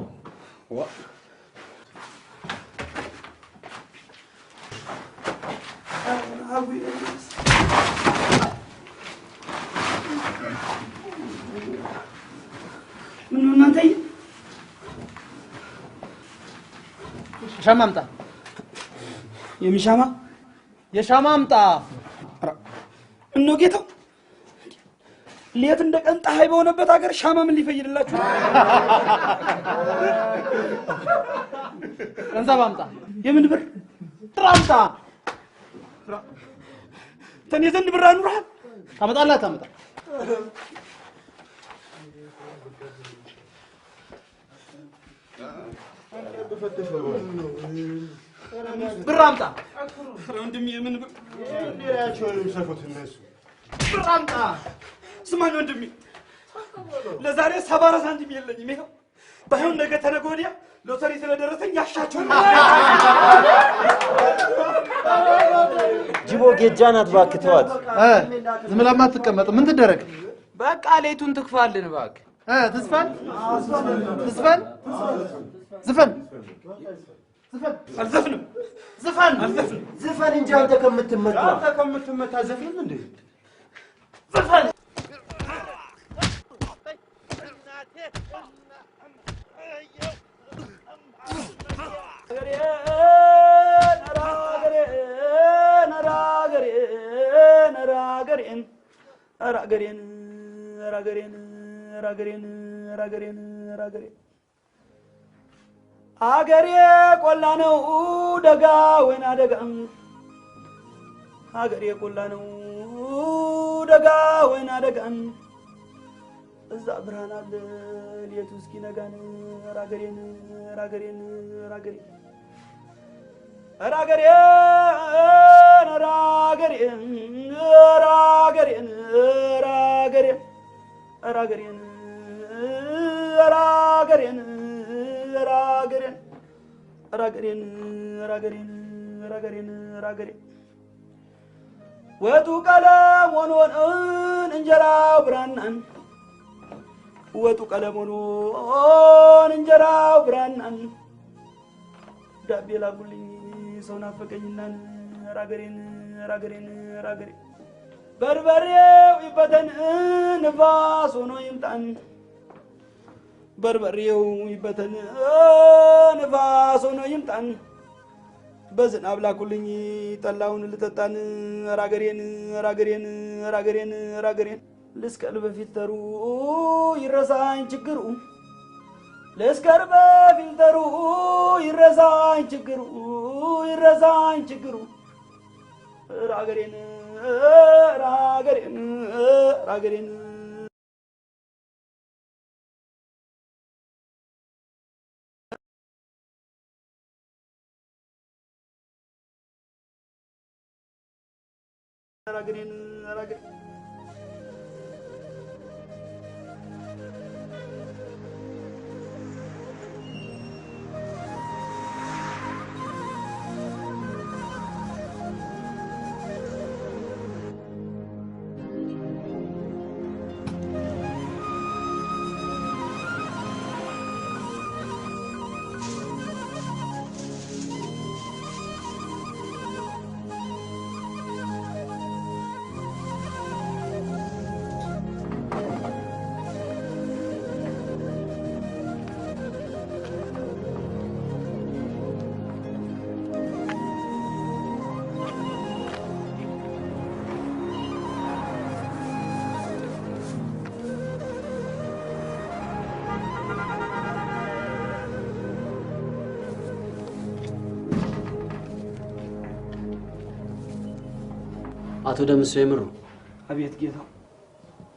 ምን ነው እናንተ? ሻማ አምጣ። የሚሻማ የሻማ አምጣ። እነሆ ጌታው ሌት እንደ ቀን ፀሐይ በሆነበት ሀገር ሻማ ምን ሊፈይድላችሁ? ገንዘብ አምጣ። የምን ብር? ጥራ አምጣ። ተኔ ዘንድ ብር አኑረሃል? ታመጣለህ ታመጣ። ብር አምጣ። ኧረ ወንድሜ ምን ብር እንዴራቸውን የሚሰፉት እነሱ። ብር አምጣ። ስማኝ ወንድሜ፣ ለዛሬ 74 ሳንቲም የለኝም። ይኸው ባይሆን ነገ ተነገ ወዲያ ሎተሪ ስለደረሰኝ ያሻቸው ጅቦ ጌጃ ናት እባክህ ተዋት። ዝም ብላ ማትቀመጥ ምን ትደረግ? በቃ ሌቱን ትክፋልን እባክህ። ትዝፈን ትዝፈን ዝፈን አልዘፍንም። ዝፈን ዝፈን እንጂ አንተ ከምትመታ ዘፍንም እንዴ? ዝፈን አገሬ ቆላ ነው ደጋ ወይና ደጋ አገሬ ቆላ ነው ደጋ ወይና ደጋ እዛ ብርሃን አለ ሌቱ እስኪነጋን ራገሬን ራገሬን ራገሬን ራገሬን ራገሬን ራገሬን ራገሬን ራገሬን ራገሬን ራገሬን ራገሬን ራገሬን ራገሬን ራገሬን ወጡ ቀለም ሆኖን እንጀራው ብራናን ወጡ ቀለም ሆኖን እንጀራው ብራናን ዳቤ ላጉልኝ ሰው ናፈቀኝናን ራገሬን ራገሬን ራገሬን በርበሬው ይበተን ንፋስ ሆኖ ይምጣን በርበሬው ይበተን ንፋስ ሆኖ ይምጣን በዝናብ ላኩልኝ ጠላውን ልጠጣን ራገሬን ራገሬን ራገሬን ራገሬን ልስቀል በፊልተሩ ይረሳኝ ችግሩ ልስቀል በፊልተሩ ይረሳኝ ችግሩ ይረሳኝ ችግሩ ራገሬን ራገሬን ራገሬን ራገሬን ራገሬን አቶ ደምስ የምሩ አቤት ጌታ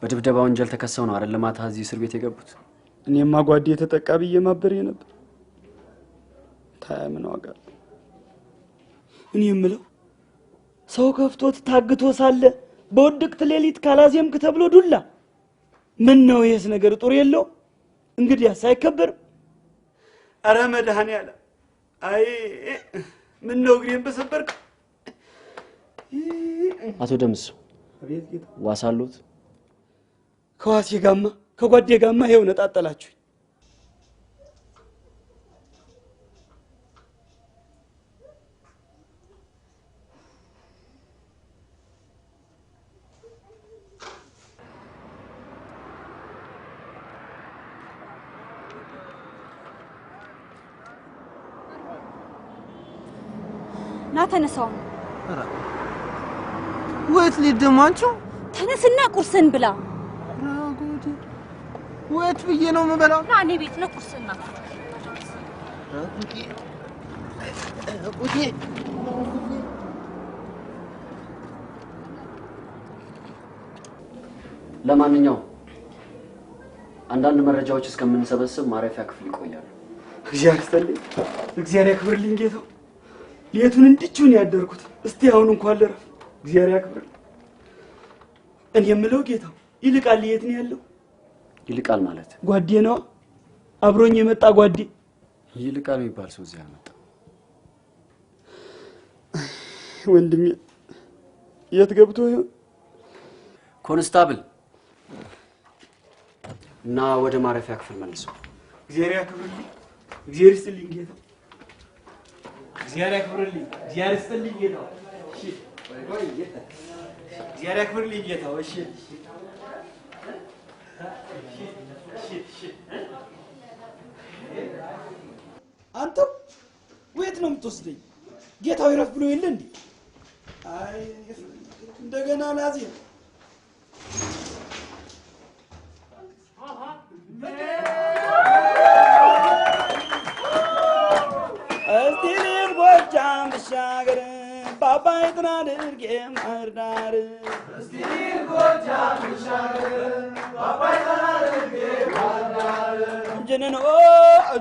በድብደባ ወንጀል ተከሰው ነው አይደል ማታ እዚህ እስር ቤት የገቡት እኔማ ጓዴ ተጠቃ ብዬ ማበሬ ነበር ታያ ምን ዋጋ እኔ የምለው ሰው ከፍቶት ታግቶ ሳለ በወድቅት ሌሊት ካላዚየምክ ተብሎ ዱላ ምን ነው ይሄስ ነገር ጦር የለው እንግዲህ ሳይከበር አረ መድኃኔዓለ አይ ምን ነው ግሬን በሰበርክ አቶ ደምስ ዋሳሉት ከዋሴ ጋማ ከጓዴ ጋማ ይሄው ነጣጣላችሁ ና ተነሳው ወይት ሊደማንቹ ተነስና ቁርስን ብላ ወይት ብዬ ነው የምበላው ና እኔ ቤት ነው ቁርስና ቁጤ ለማንኛውም አንዳንድ መረጃዎች እስከምንሰበስብ ማረፊያ ክፍል ይቆያሉ እግዚአብሔር ይስጥልኝ፣ እግዚአብሔር ያክብርልኝ ጌታው። ሌቱን እንድቹን ያደርኩት እስቲ አሁን እንኳን ልረፍ። እግዚአብሔር ያክብርልኝ። እኔ የምለው ጌታው ይልቃል የት ነው ያለው? ይልቃል ማለት ጓዴ ነው፣ አብሮኝ የመጣ ጓዴ። ይልቃል የሚባል ሰው እዚህ አመጣ። ወንድሜ የት ገብቶ ይሆን? ኮንስታብል እና ወደ ማረፊያ ክፍል መልሶ። እግዚአብሔር ያክብርልኝ፣ እግዚአብሔር ይስጥልኝ ጌታው። እግዚአብሔር ያክብርልኝ፣ እግዚአብሔር ይስጥልኝ ጌታው። እሺ ወይ እግዚአብሔር ያክብርልኝ ጌታው። እሺ አንተ ወዴት ነው የምትወስደኝ? ጌታው ይረፍ ብሎ የለ እንዴ? አይ እንደገና ላዚ እስቲ ልሂድ ጎጃም ብሻገር ባባይ ጥና ድርጌ ማርዳር እስቲ ልሂድ ጎጃም ብሻገር ባባይ ጥና ድርጌ ማርዳር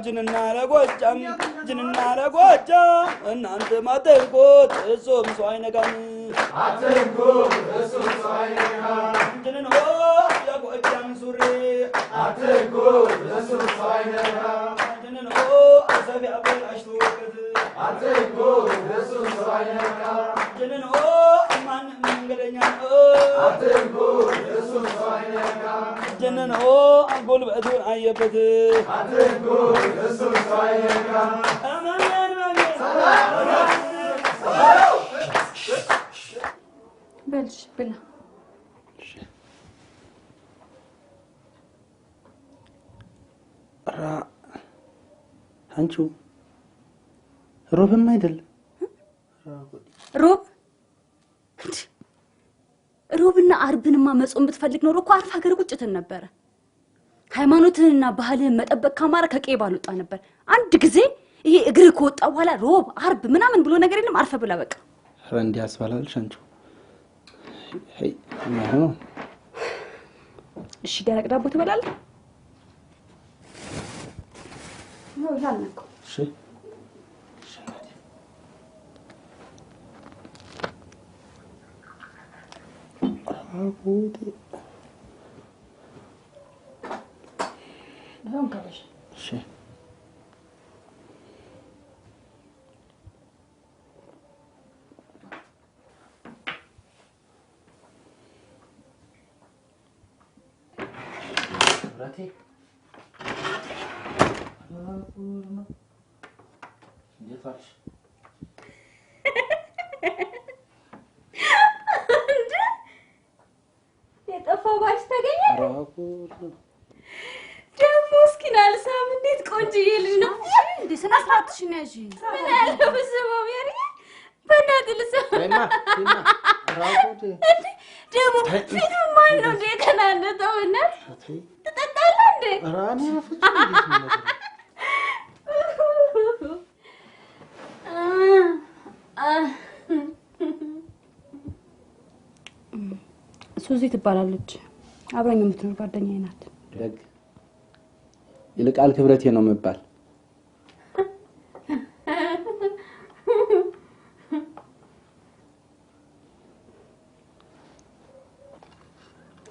ጅንና ለጎጃም ጅንና ለጎጃም እናንተ ማተርጎት እሱም ሰው አይነካም አትርጎት እሱም ሰው አይነካም ጅንኖ ለጎጃም ሱሪ አትርጎት እሱም ሰው አይነካም ጅንኖ አሰፊ አበላሽቶ ወቅት አትርጎት እሱም ሰው አይነካም ጅንኖ ማን መንገደኛ አትርጎት እሱም ሰው አይነካም ጅንኖ ጉልበቱን አየበት አትርጎት እሱም ሰው አይነካም በልሽ ብላ አንቺው ሮብም አይደለም ሮብና አርብንማ መጾም ብትፈልግ ኖሮ እኮ አርፍ ሀገር ቁጭ ትል ነበረ። ሃይማኖትህንና ባህልህን መጠበቅ ካማረ ከቄ ባልወጣ ነበር። አንድ ጊዜ ይሄ እግር ከወጣ በኋላ ሮብ አርብ ምናምን ብሎ ነገር የለም። አርፈ ብላ በቃ። ኧረ እንዲህ ያስባላልሽ አንቺው። አይ ማሆ እሺ ደረቅ ዳቦ ትበላለህ? ነው ያልነው። እሺ አሁን ነው ካለሽ እሺ ራቴ እንዴት ዋልሽ? የጠፋው ባሽ ተገኘ? ደግሞ እስኪ ናልሳም እንዴት ቆንጆዬ ልጅ ነው። እንዴ ስነ ስርዓትሽን ያዢ። ምን ያለው በሰማው ሜሪ በእናትህ ልሰማ ደግሞ ፊቱ ማን ነው እንዴ ከናነተው እናት ትጠጣለህ እንዴ? ራኔ ፍጹም እንዴት ነው ነገር ሱዚ ትባላለች። አብራኝ የምትኖር ጓደኛዬ ናት። ደግ ይልቃል ክብረቴ ነው የምባል።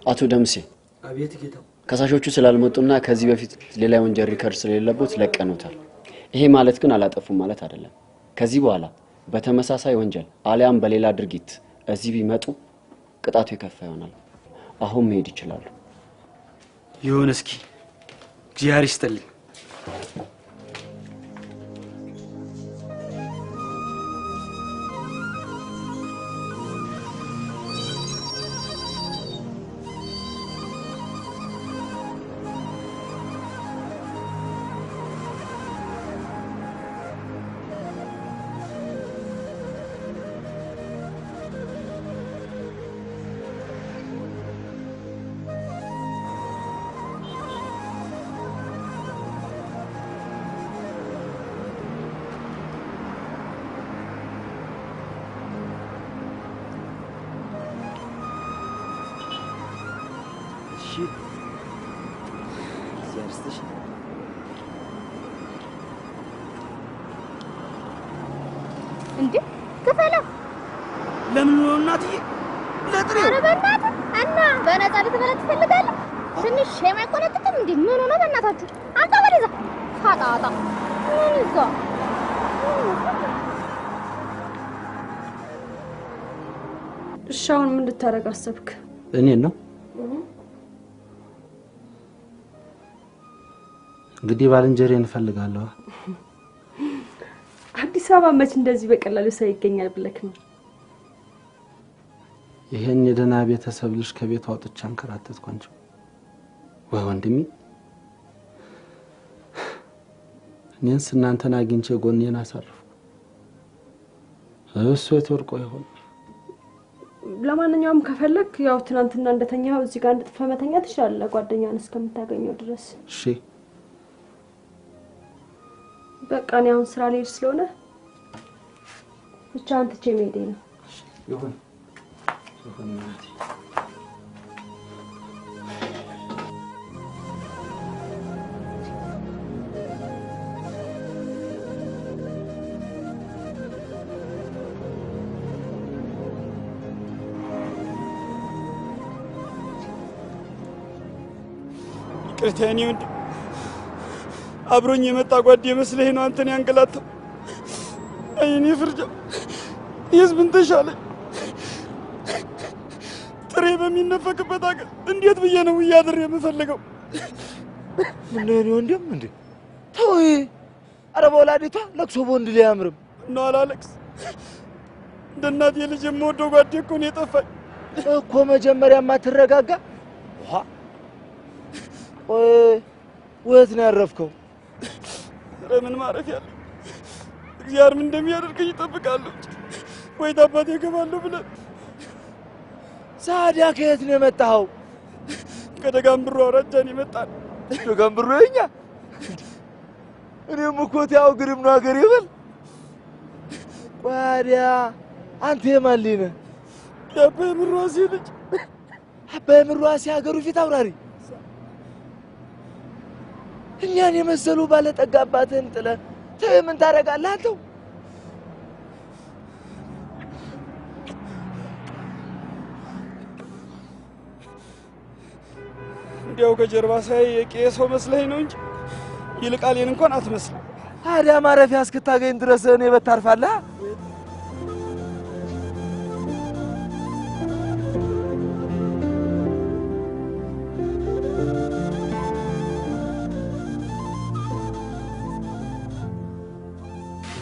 አቶ ደምሴ አቤት ጌታው። ከሳሾቹ ስላልመጡና ከዚህ በፊት ሌላ ወንጀል ሪከርድ ስለሌለበት ለቀኑታል። ይሄ ማለት ግን አላጠፉም ማለት አይደለም። ከዚህ በኋላ በተመሳሳይ ወንጀል አሊያም በሌላ ድርጊት እዚህ ቢመጡ ቅጣቱ የከፋ ይሆናል። አሁን መሄድ ይችላሉ። ይሁን እስኪ እግዚአብሔር ይስጥልኝ። እንዴ ክፈላ ለምን ነው እናትዬ ለጥሬው ኧረ በእናትህ እና በነፃ ልትበላ ትፈልጋለህ ትንሽ ሼም አይቆነጥጥም እንዴ ምን ሆነ በእናታችሁ አንተ ወደዛ ፋጣጣ ምን ይዛ እሺ አሁን ምን ልታረግ አሰብክ እኔ ነው እንግዲህ ባልንጀሬን እፈልጋለሁ አዲስ አበባ መች እንደዚህ በቀላሉ ሰው ይገኛል ብለክ ነው ይሄን የደና ቤተሰብ ልጅ ከቤት አውጥቼ አንከራተትኳቸው ወይ ወንድሜ እኔንስ እናንተን አግኝቼ ጎኔን አሳርፉ እሱ የተወርቆ ይሆን ለማንኛውም ከፈለክ ያው ትናንትና እንደተኛው እዚህ ጋር እንድጥፈ መተኛ ትችላለህ ጓደኛን እስከምታገኘው ድረስ እሺ በቃ እኔ አሁን ስራ ልሄድ ስለሆነ ብቻ አንተ ቼ መሄዴ ነው ይሁን ማለት ቅርታኒ ወንድ አብሮኝ የመጣ ጓዴ መስለህ ነው አንተን ያንገላታው አይኔ ፍርጃ የዝብን ተሻለ ጥሬ በሚነፈቅበት አገር እንዴት ብዬ ነው ያድር የምፈልገው ምን ነው ወንድም እንዴ ተውይ አረ በወላዲቷ ለቅሶ ቦንድ ሊያምርም ነው አላለቅስ እንደናት የልጅ የምወደው ጓዴ እኮ ነው የጠፋኝ እኮ መጀመሪያማ ትረጋጋ ወት ነው ያረፍከው ረምን ማረፍ ያለ እግዚአብሔር ምን እንደሚያደርገኝ ይጠብቃለሁ ወይ ታባቴ ገባለሁ ብለህ ሳዲያ ከየት ነው የመጣው ከደጋምብሮ አራጃን ይመጣል ደጋምብሮ የኛ እኔም እኮ ያው ግርም ነው ሀገር ይበል ዋዲያ አንተ የማሊነ የአባይ ምሯሲ ልጅ አባይ ምሯሲ ሀገሩ ፊት አውራሪ እኛን የመሰሉ ባለጠጋ አባትህን ጥለህ ተይ ምን ታረጋለህ አንተው እንዲያው ከጀርባ ሳይ የቄሰው መስለኝ ነው እንጂ ይልቃሌን እንኳን አትመስልም ታዲያ ማረፊያ እስክታገኝ ድረስ እኔ በታርፋለህ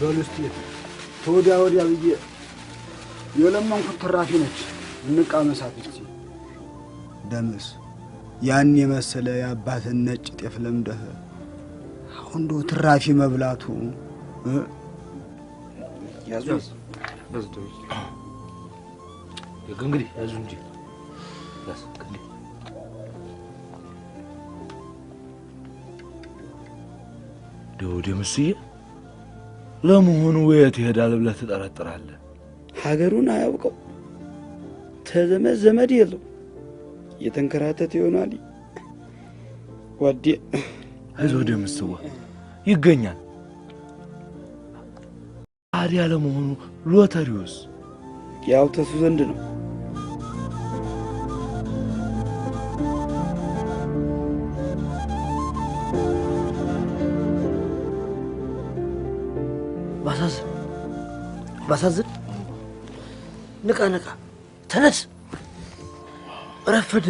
በሉስቲ ተወዲያ ወዲያ ብዬ የለመንኩት ትራፊ ነች እንቃመሳት እስቲ ደምስ ያን የመሰለ የአባትን ነጭ ጤፍ ለምደህ አሁን ዶ ትራፊ መብላቱ ያዙ በዝቶ እንግዲህ ያዙ እንጂ ያስከል ደምስዬ ለመሆኑ ወየት ይሄዳል ብለህ ትጠረጥራለህ? ሀገሩን አያውቀው ተዘመድ ዘመድ የለው የተንከራተተ ይሆናል ጓዴ አይዞህ ደምስዋ ይገኛል ታዲያ ለመሆኑ ሎተሪውስ ያው ተሱ ዘንድ ነው ባሳዝን ንቃ ተነስ ረፈደ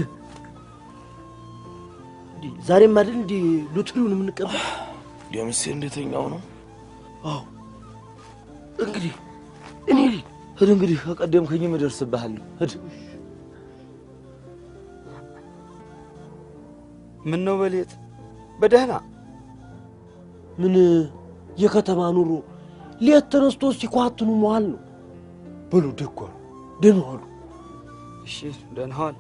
ዛሬም አይደል እንዴ ሎተሪውን የምንቀበል ደምሴ እንደተኛው ነው አዎ እንግዲህ እኔ ሄድ እንግዲህ ከቀደምከኝ እደርስብሃለሁ ሄድ ምን ነው በሌት በደህና ምን የከተማ ኑሮ ሌት ተነስቶ ሲኳትኑ መዋል ነው በሉ ደጓ ደህና ዋሉ እሺ ደህና ዋል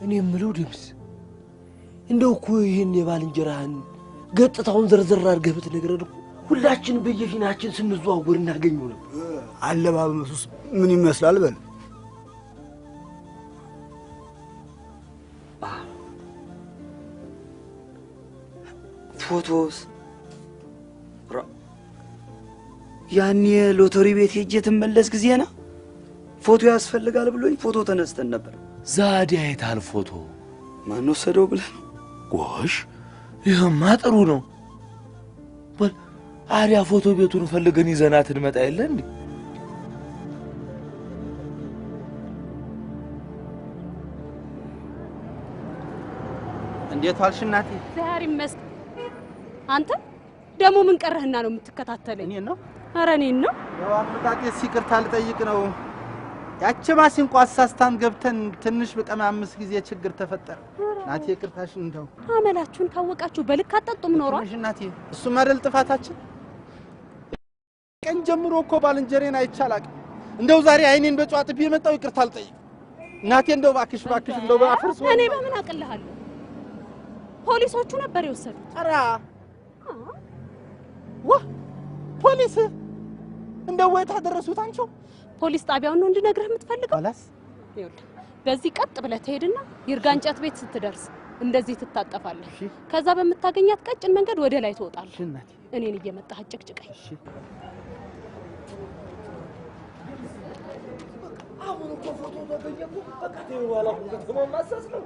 እኔ የምለው ደምስ እንደው እኮ ይሄን የባልንጀራህን ገጥታውን ዘርዘር አድርገህ ብትነግረን እኮ ሁላችን በየፊናችን ስንዘዋወር እናገኘው ነበር አለባበሱስ ምን ይመስላል በል ፎቶስ ያኔ ሎተሪ ቤት ሄጄ ትመለስ ጊዜና ፎቶ ያስፈልጋል ብሎኝ ፎቶ ተነስተን ነበር። ዛዲያ የታል ፎቶ? ማን ወሰደው ብለህ ነው? ጎሽ ይሄማ ጥሩ ነው። በል አሪያ ፎቶ ቤቱን ፈልገን ይዘናት እንመጣ የለ እንዴ? እንዴት ዋልሽ እናቴ? ዛሬ ይመስገን። አንተ ደግሞ ምን ቀረህና ነው የምትከታተለኝ? እኔ ነው? ኧረ እኔን ነው። ያው አመጣጤ ይቅርታ ልጠይቅ ነው። ያቺ ማሲንቆ አሳስታን ገብተን ትንሽ በቀማምስ ጊዜ ችግር ተፈጠረ። እናቴ ይቅርታሽን እንደው አመላችሁን ካወቃችሁ በልክ አጠጡም ኖሯል። እሺ እናቴ፣ እሱም አይደል ጥፋታችን። ቀን ጀምሮ እኮ ባልንጀሬን አይቻላቅ። እንደው ዛሬ አይኔን በጨዋጥብ የመጣው ይቅርታ ልጠይቅ እናቴ። እንደው ባክሽ እንደው ባፍርስ። እኔ በምን አቅልሃለሁ? ፖሊሶቹ ነበር የወሰዱት። ኧረ ፖሊስ እንደው ወይ ታደረሱት አንቺው? ፖሊስ ጣቢያውን ነው እንድነግርህ የምትፈልገው? ኋላስ ይኸውልህ በዚህ ቀጥ ብለህ ትሄድና ይርጋ እንጨት ቤት ስትደርስ እንደዚህ ትታጠፋለህ። ከዛ በምታገኛት ቀጭን መንገድ ወደ ላይ ትወጣለህ። እኔን እየመጣህ አጭቅጭቀኝ። አሁን እኮ ፎቶ ተገኘኩ። በቃ ተይዋላ ከተማማሰስ ነው።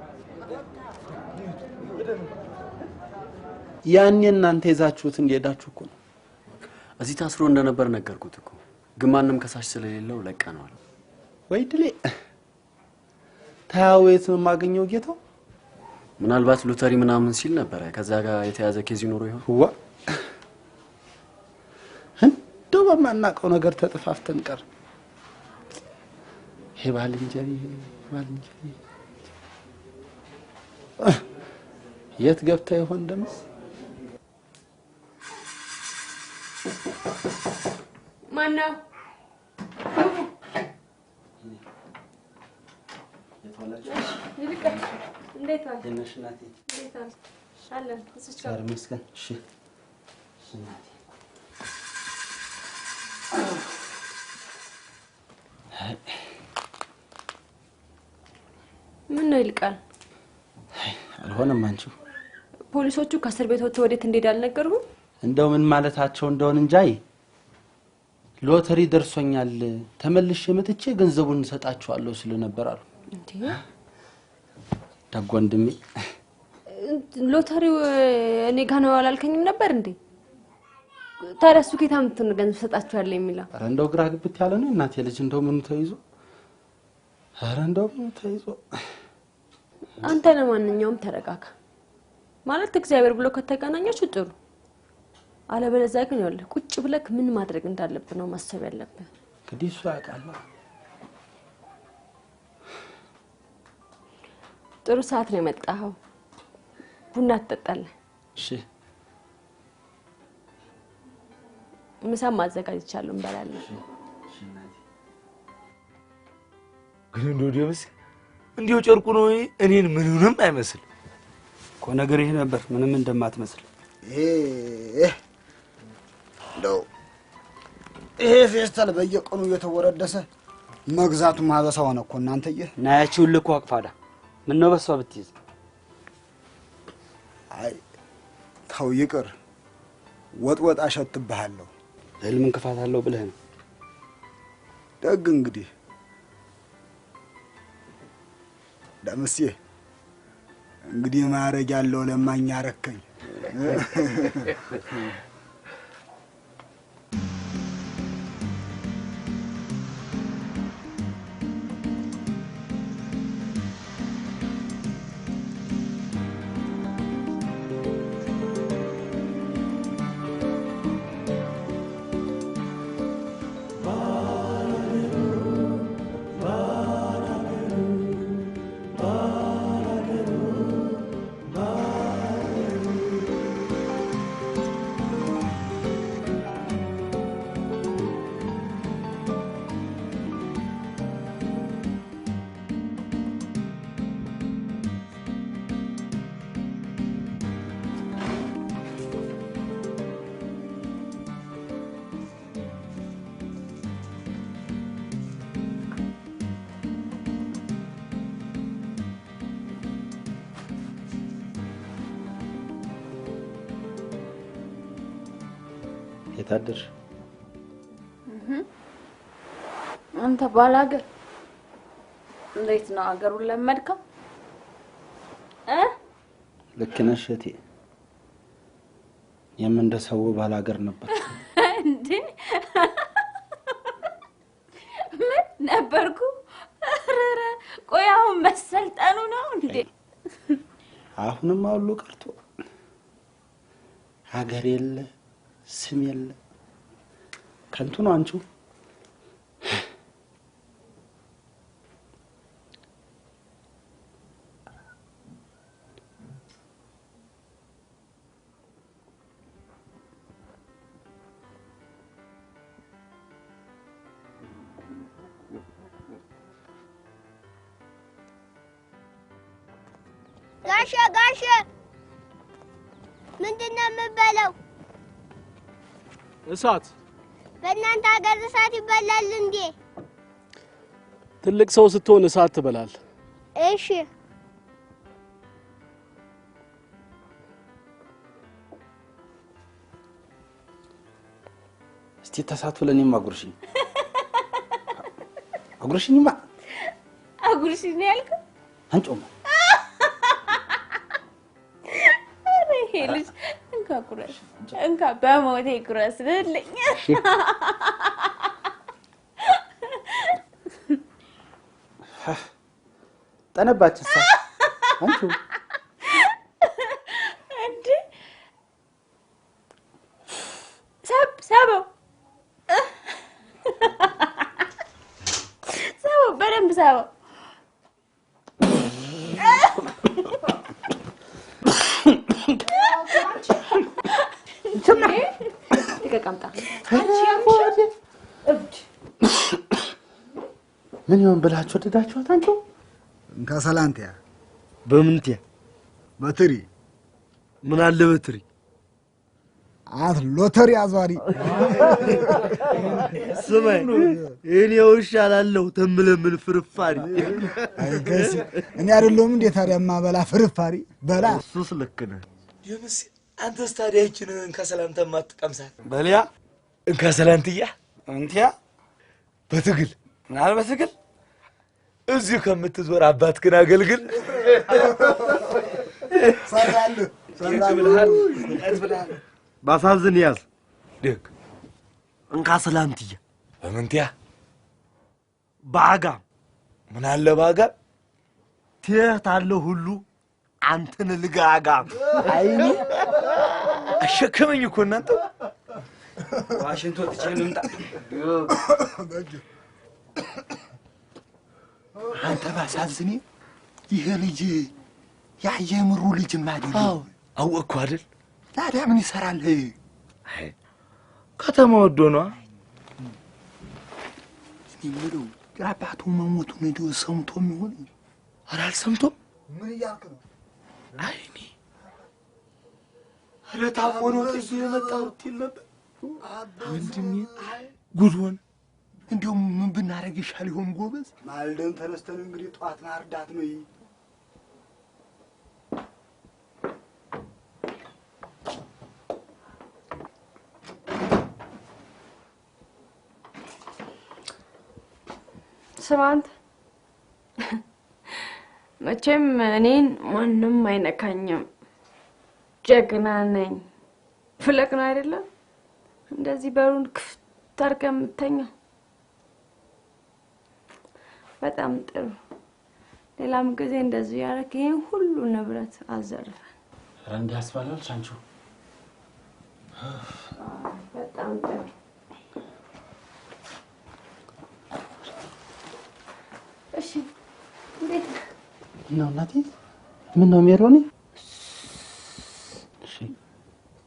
ያኔ እናንተ ይዛችሁት እንደሄዳችሁ እኮ ነው። እዚህ ታስሮ እንደነበር ነገርኩት እኮ። ግን ማንም ከሳሽ ስለሌለው ለቀነዋል። ወይ ድሌ ታያው የት ነው የማገኘው ጌታው? ምናልባት ሎተሪ ምናምን ሲል ነበር። ከዛ ጋር የተያዘ ኬዝ ይኖር ይሆን? ዋ እንደው በማናውቀው ነገር ተጥፋፍተን ቀር። ይሄ ባልንጀሪ የት ገብታ ይሆን ደግሞ? ማነው? እንዴት ዋልክ? ትንሽ እናቴ እንዴት ዋልክ? አለን እዚህ ቻር መስከን። እሺ እናቴ ምን ነው ይልቃል? አልሆነም። አንቺው ፖሊሶቹ ከእስር ቤት ወጥተው ወዴት እንደሄዱ አልነገሩም? እንደው ምን ማለታቸው እንደሆነ እንጃይ። ሎተሪ ደርሶኛል ተመልሼ መጥቼ ገንዘቡን እንሰጣቸዋለሁ ስለነበር አሉ። እንዴ ደግ ወንድሜ፣ ሎተሪው እኔ ጋር ነው አላልከኝም ነበር እንዴ? ታዲያ እሱ ጌታ ምንትን ገንዘብ ሰጣቸዋለሁ የሚለው? ኧረ እንደው ግራ ግብት ያለ ነው እናቴ ልጅ። እንደው ምን ተይዞ? ኧረ እንደው ምን ተይዞ? አንተ ለማንኛውም ተረጋጋ። ማለት እግዚአብሔር ብሎ ከተገናኛችሁ ጥሩ፣ አለበለዚያ ግን ይኸውልህ ቁጭ ብለህ ምን ማድረግ እንዳለብህ ነው ማሰብ ያለብህ። እንግዲህ እሱ ያውቃል። ጥሩ ሰዓት ነው የመጣኸው። ቡና ትጠጣለህ? እሺ ምሳም አዘጋጅቻለሁ እንበላለን። ግን እንደው ደምስ እንዲው ጨርቁ ነው እኔን ምንንም አይመስል እኮ ነገር ይሄ ነበር ምንም እንደማትመስል። እንደው ይሄ ፌስታል በየቀኑ እየተወረደሰ መግዛቱ ማበሳ ሆነ እኮ እናንተዬ። ናያችሁን ልኮ አቅፋዳ ምን ነው በሷ ብትይዝ? አይ ተው ይቅር፣ ወጥ አሸትብሃለሁ። ህልም እንቅፋት አለው ብለህ ነው? ደግ እንግዲህ ደምሴ እንግዲህ ማረግ ያለው ለማኛ አረከኝ። የታደር አንተ ባላገር እንዴት ነው አገሩን ለመድከው? ልክ ነሽ እቴ። እንደሰው ባላገር ነበር እንዴ? ምን ነበርኩ? ረረ ቆይ አሁን መሰልጠኑ ነው እንዴ? አሁንም አሉ ቀርቶ ሀገር የለ ስም የለ ከንቱ ነው አንቺው። ጋሼ ምንድነው የምበለው? እሳት። በእናንተ ሀገር እሳት ይበላል እንዴ? ትልቅ ሰው ስትሆን እሳት ትበላል። እሺ እስቲ ተሳትፎ ለኔም አጉርሽኝ። አጉርሽኝማ። አጉርሽኝ ያልከው አንጮማ ልጅ እንካ ኩረስ እንካ በሞቴ ኩረስ ልልኝ። ጠነባችሳ አንቺ እንዴ ሰበው በደንብ ሰበው። ተቀምጣ ምን ይሆን ብላችሁ ወደዳችኋት? አንቺ እንካ ሰላንቲያ በምንቲያ በትሪ ምን አለ በትሪ አት ሎተሪ አዟሪ ስማይ እኔ ውሻላለሁ ተምለምን ፍርፋሪ አይገሲ እኔ አይደለም እንዴ ታዲያ ማበላ ፍርፋሪ በላ እሱስ ልክ ነህ። የምስ አንተስ ታዲያ ይችን እንከሰላንተ ማትቀምሳት በልያ እንከሰላንትያ እንቲያ በትግል ምናል በትግል እዚህ ከምትዞር አባትህን አገልግል። ሰራለሁ ብለሃል ባሳዝን ያዝ ደግ እንከሰላንትያ በምንቲያ ባጋም ምን አለ ባጋም ትያታለህ ሁሉ አንተን ልጋጋም አይኔ አሸከመኝ እኮ እናንተ ዋሽንግቶን ትቼ ልምጣ። አንተ ባሳዝኔ ይሄ ልጅ ያየምሩ ልጅ ማደል አወቅኩ አይደል? ታዲያ ምን ይሰራል? አይ ከተማ ወዶ ነው። እኔ ምለው አባቱ መሞቱን እንደው ሰምቶም ይሆን? ኧረ አልሰምቶም። ምን እያልክ ነው? አይኔ ኧረ ታሞ ነው እዚህ የመጣሁት ይል ነበር ወንድሜ። ጉድ ሆነ። እንደው ምን ብናረግ ይሻል ይሆን ጎበዝ? ማልደን ተነስተን እንግዲህ ጧት ማርዳት ነው። ስማንት መቼም እኔን ማንም አይነካኝም። ጀግና ነኝ። ፍለቅ ነው አይደለም? እንደዚህ በሩን ክፍት አድርገህ የምተኛው በጣም ጥሩ። ሌላም ጊዜ እንደዚህ ያደረክ ይሄን ሁሉ ንብረት አዘርፈን ኧረ እንዲያስባላል ሻንቹ። በጣም ጥሩ። እሺ እንዴት ነው እናቴ? ምን ነው ሜሮኒ? እሺ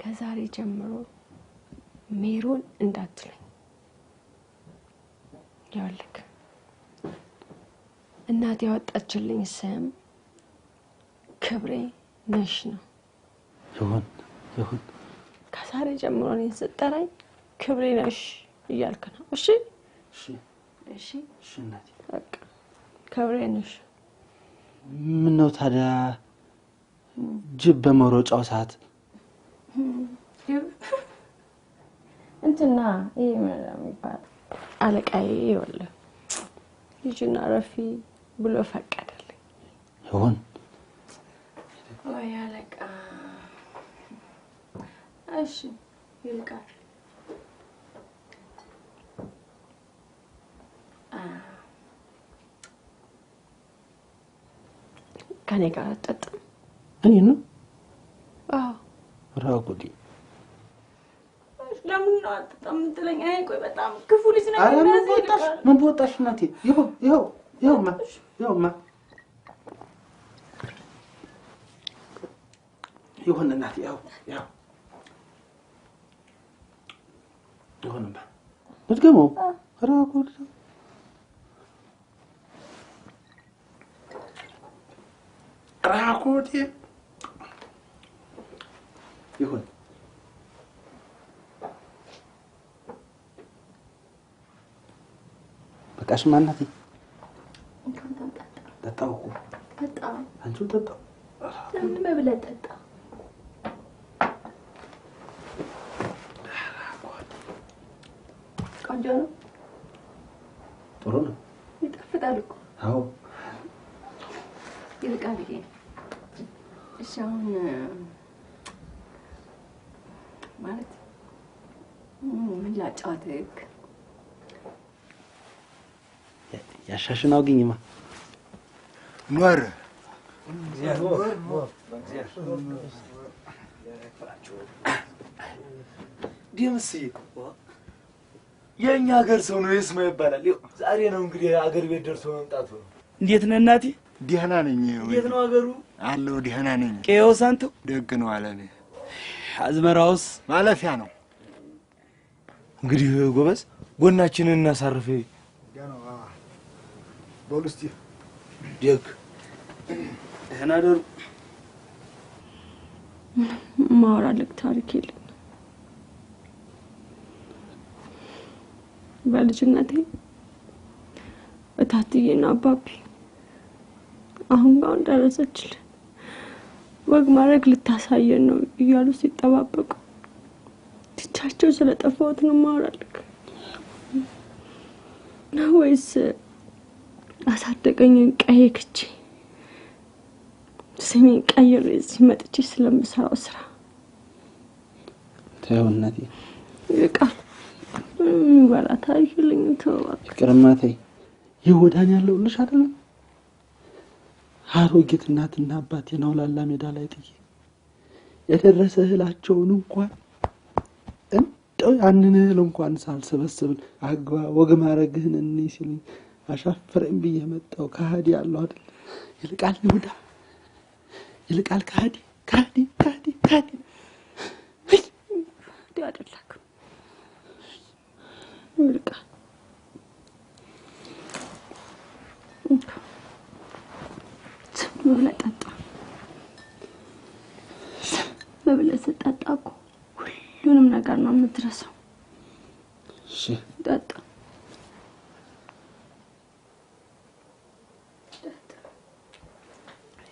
ከዛሬ ጀምሮ ሜሮን እንዳትለኝ። ያልክ እናቴ ያወጣችልኝ ስም ክብሬ ነሽ ነው። ይሁን ከዛሬ ጀምሮ እኔን ስትጠራኝ ክብሬ ነሽ እያልክ ነው። እሺ እሺ እሺ እናቴ በቃ ክብሬ ነሽ። ምን ነው ታዲያ ጅብ በመሮጫው ሰዓት እንትና ይሄ ምን የሚባል አለቃዬ ይኸውልህ ልጅና ረፊ ብሎ ፈቀደልኝ። ይሁን ወይ አለቃ። እሺ ይልቃል። ከኔ ጋር አትጠጣም? እኔ ነው? አዎ። ራጉዲ ለምን ነው አትጠጣም የምትለኝ? አይ ቆይ በጣም ክፉ ልጅ ነኝ። ኧረ ምን በወጣሽ እናቴ? ይኸውማ ይሁን እናቴ ይሁንማ ልትገመው ራጉዲ ራጉዲ ይሁን በቃሽ ማናቴ ጠጣው እኮ ጠጣው አንቺው ጠጣው ለምን መብለጥ ጠጣ ቆንጆ ነው ጥሩ ነው ይጣፍጣል እኮ አዎ ይልቃል ይሄ እሺ አሁን ማለት ምን ላጫውትህ ያሻሽን አውግኝማ ኖር ዲምስዬ የኛ ሀገር ሰው ነው ይስማ ይባላል። ዛሬ ነው እንግዲህ ሀገር ቤት ደርሶ መምጣቱ ነው። እንዴት ነህ እናቴ? ደህና ነኝ። እንዴት ነው ሀገሩ? አለው ደህና ነኝ። ቄው ሳንቱ ደግ ነው አለኔ። አዝመራውስ ማለፊያ ነው። እንግዲህ ጎበዝ ጎናችንን እናሳርፈ በሉ እስቲ ደግ ደህና ደሩ። ማውራልክ ታሪክ የለም። በልጅነቴ እታትዬና አባቢ አሁን ጋር ደረሰችልን ወግ ማድረግ ልታሳየን ነው እያሉ ሲጠባበቁ ትቻቸው ስለጠፋሁት ነው ማውራልክ ነው ወይስ አሳደገኝን ቀዬ ክቼ ስሜን ቀይሬ እዚህ መጥቼ ስለምሰራው ስራ ተይው እናቴ ይቃል የሚበላ ታይልኝ ተዋል ይቅርማ ተይ ይወዳኝ ያለውልሽ አይደለም አሮጊት እናትና አባቴን አውላላ ሜዳ ላይ ጥዬ የደረሰ እህላቸውን እንኳን እንደው ያንን እህል እንኳን ሳልሰበስብል አግባ ወግ ማረግህን እኔ ሲሉኝ አሻፈረኝ ብዬ መጣሁ። ከሃዲ ያለው አይደል ይልቃል ይሁዳ ይልቃል ከሃዲ አይደለክ ይልቃል ብለህ ጠጣ ብለህ ስትጠጣ እኮ ሁሉንም ነገር ነው የምትረሳው። እሺ ጠጣ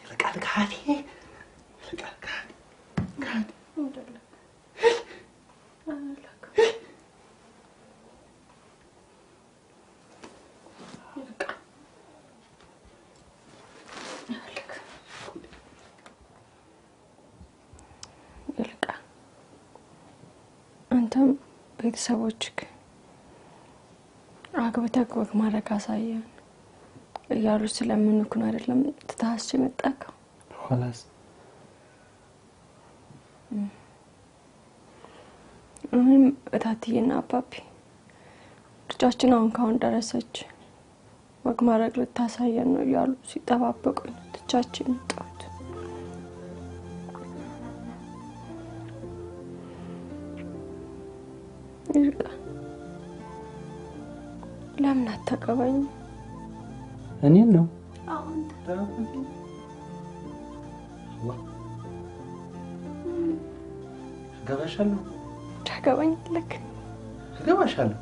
ይልቃል ከሃዲ አንተም ቤተሰቦችክ አግብተህ ወግ ማድረግ አሳየን እያሉ ስለምንኩን አይደለም ትታስች መጣከው ኋላስ እኔም እታትዬና አባቢ ልጃችን አሁን ካሁን ደረሰች ወግ ማድረግ ልታሳየን ነው እያሉ ሲጠባበቁኝ ትቻችን መጣሁት። ይልቃል ለምን አታገባኝ? እኔን ነው አሁን ገባሻለሁ ታገባኝ ለክ ገባሻለሁ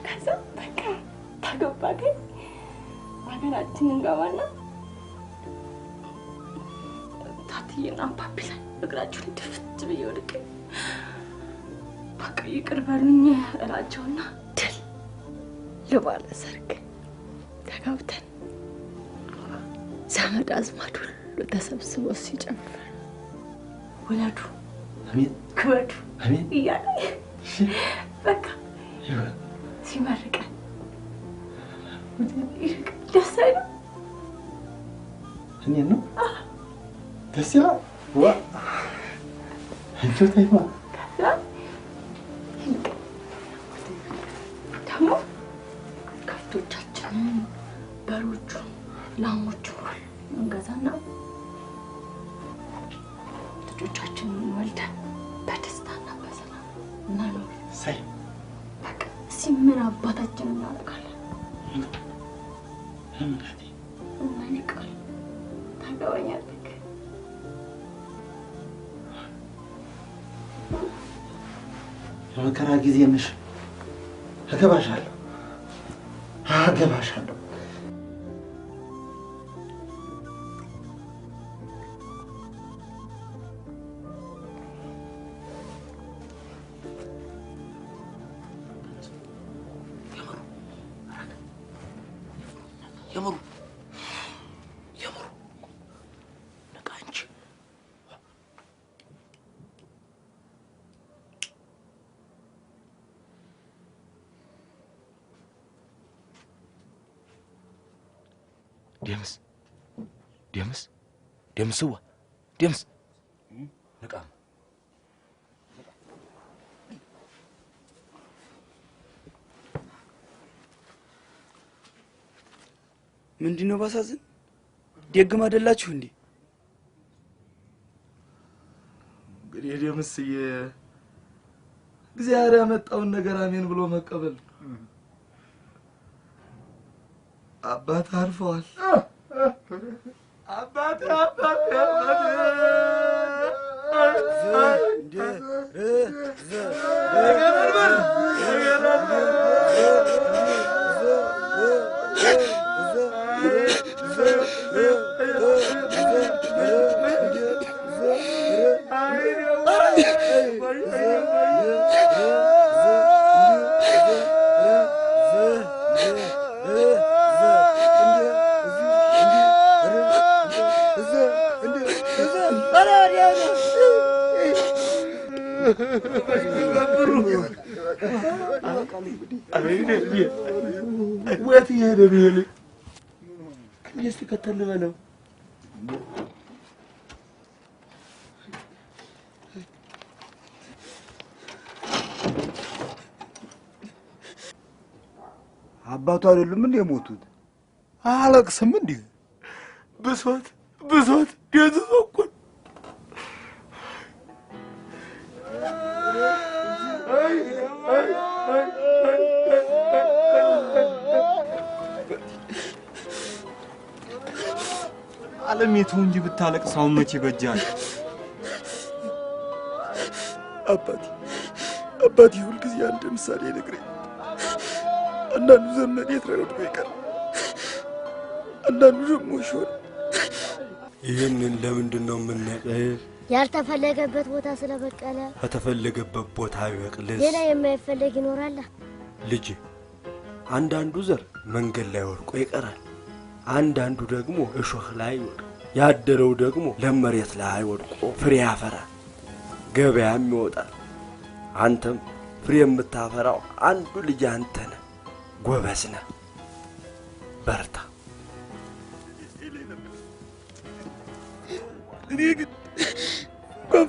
ከዛ በቃ ታገባኝ ሀገራችንን ገባና ታትዬና አባቢ ላይ እግራችሁ ላይ ድፍት ብዬ ወድቄ በቃ ይቅር በሉኝ እላቸውና ድል ለባለ ሰርግ ተጋብተን ዘመድ አዝማድ ሁሉ ተሰብስቦ ሲጨፍር ወለዱ አሜን ክበዱ አሜን እያለ በቃ ሲመርቀን ደስ አይልም? እኔ ነው ደስ ይላል። ዋ አንቺ ታይማ ደግሞ ከብቶቻችንን በሮቹ ላሞቹ እንገዛና ልጆቻችንን ወልደን በደስታና በሰላም እናኖር። ሳይ በቃ እስኪ ምን አባታችን እናደርጋለን? እናኔ ቃል ታገባኛለህ? የመከራ ጊዜ ነሽ። አገባሻለሁ አገባሻለሁ። የምሩ ነቃ እንጂ ደምስዋ ደምስ ነቃ ምንድነው ባሳዝን ደግም አይደላችሁ እንዴ? እንግዲህ ደምስዬ እግዚአብሔር ያመጣውን ነገር አሜን ብሎ መቀበል። አባት አርፈዋል። አባት ወት ይሄዳል ይሄል ከዚህ ከተል በለው አባቱ አይደሉም እንዴ የሞቱት? አለቅስም እንዴ ብሶት ደዝሶኩ ዓለም የቱ እንጂ ብታለቅስ አሁን መቼ በጃል? አባቴ ሁልጊዜ አንድ ምሳሌ ነግረኝ። አንዳንዱ ዘመን የትረውድ ይቀር፣ አንዳንዱ ደግሞ ይሾር። ይህንን ለምንድን ነው የምናቀህ? ያልተፈለገበት ቦታ ስለበቀለ ከተፈለገበት ቦታ ይበቅልስ። ሌላ የማይፈለግ ይኖራል። ልጅ አንዳንዱ ዘር መንገድ ላይ ወርቆ ይቀራል፣ አንዳንዱ ደግሞ እሾህ ላይ ወድቆ፣ ያደረው ደግሞ ለመሬት ላይ ወድቆ ፍሬ ያፈራል፣ ገበያም ይወጣል። አንተም ፍሬ የምታፈራው አንዱ ልጅ አንተ ነህ። ጎበዝ ነህ፣ በርታ። እኔ ግን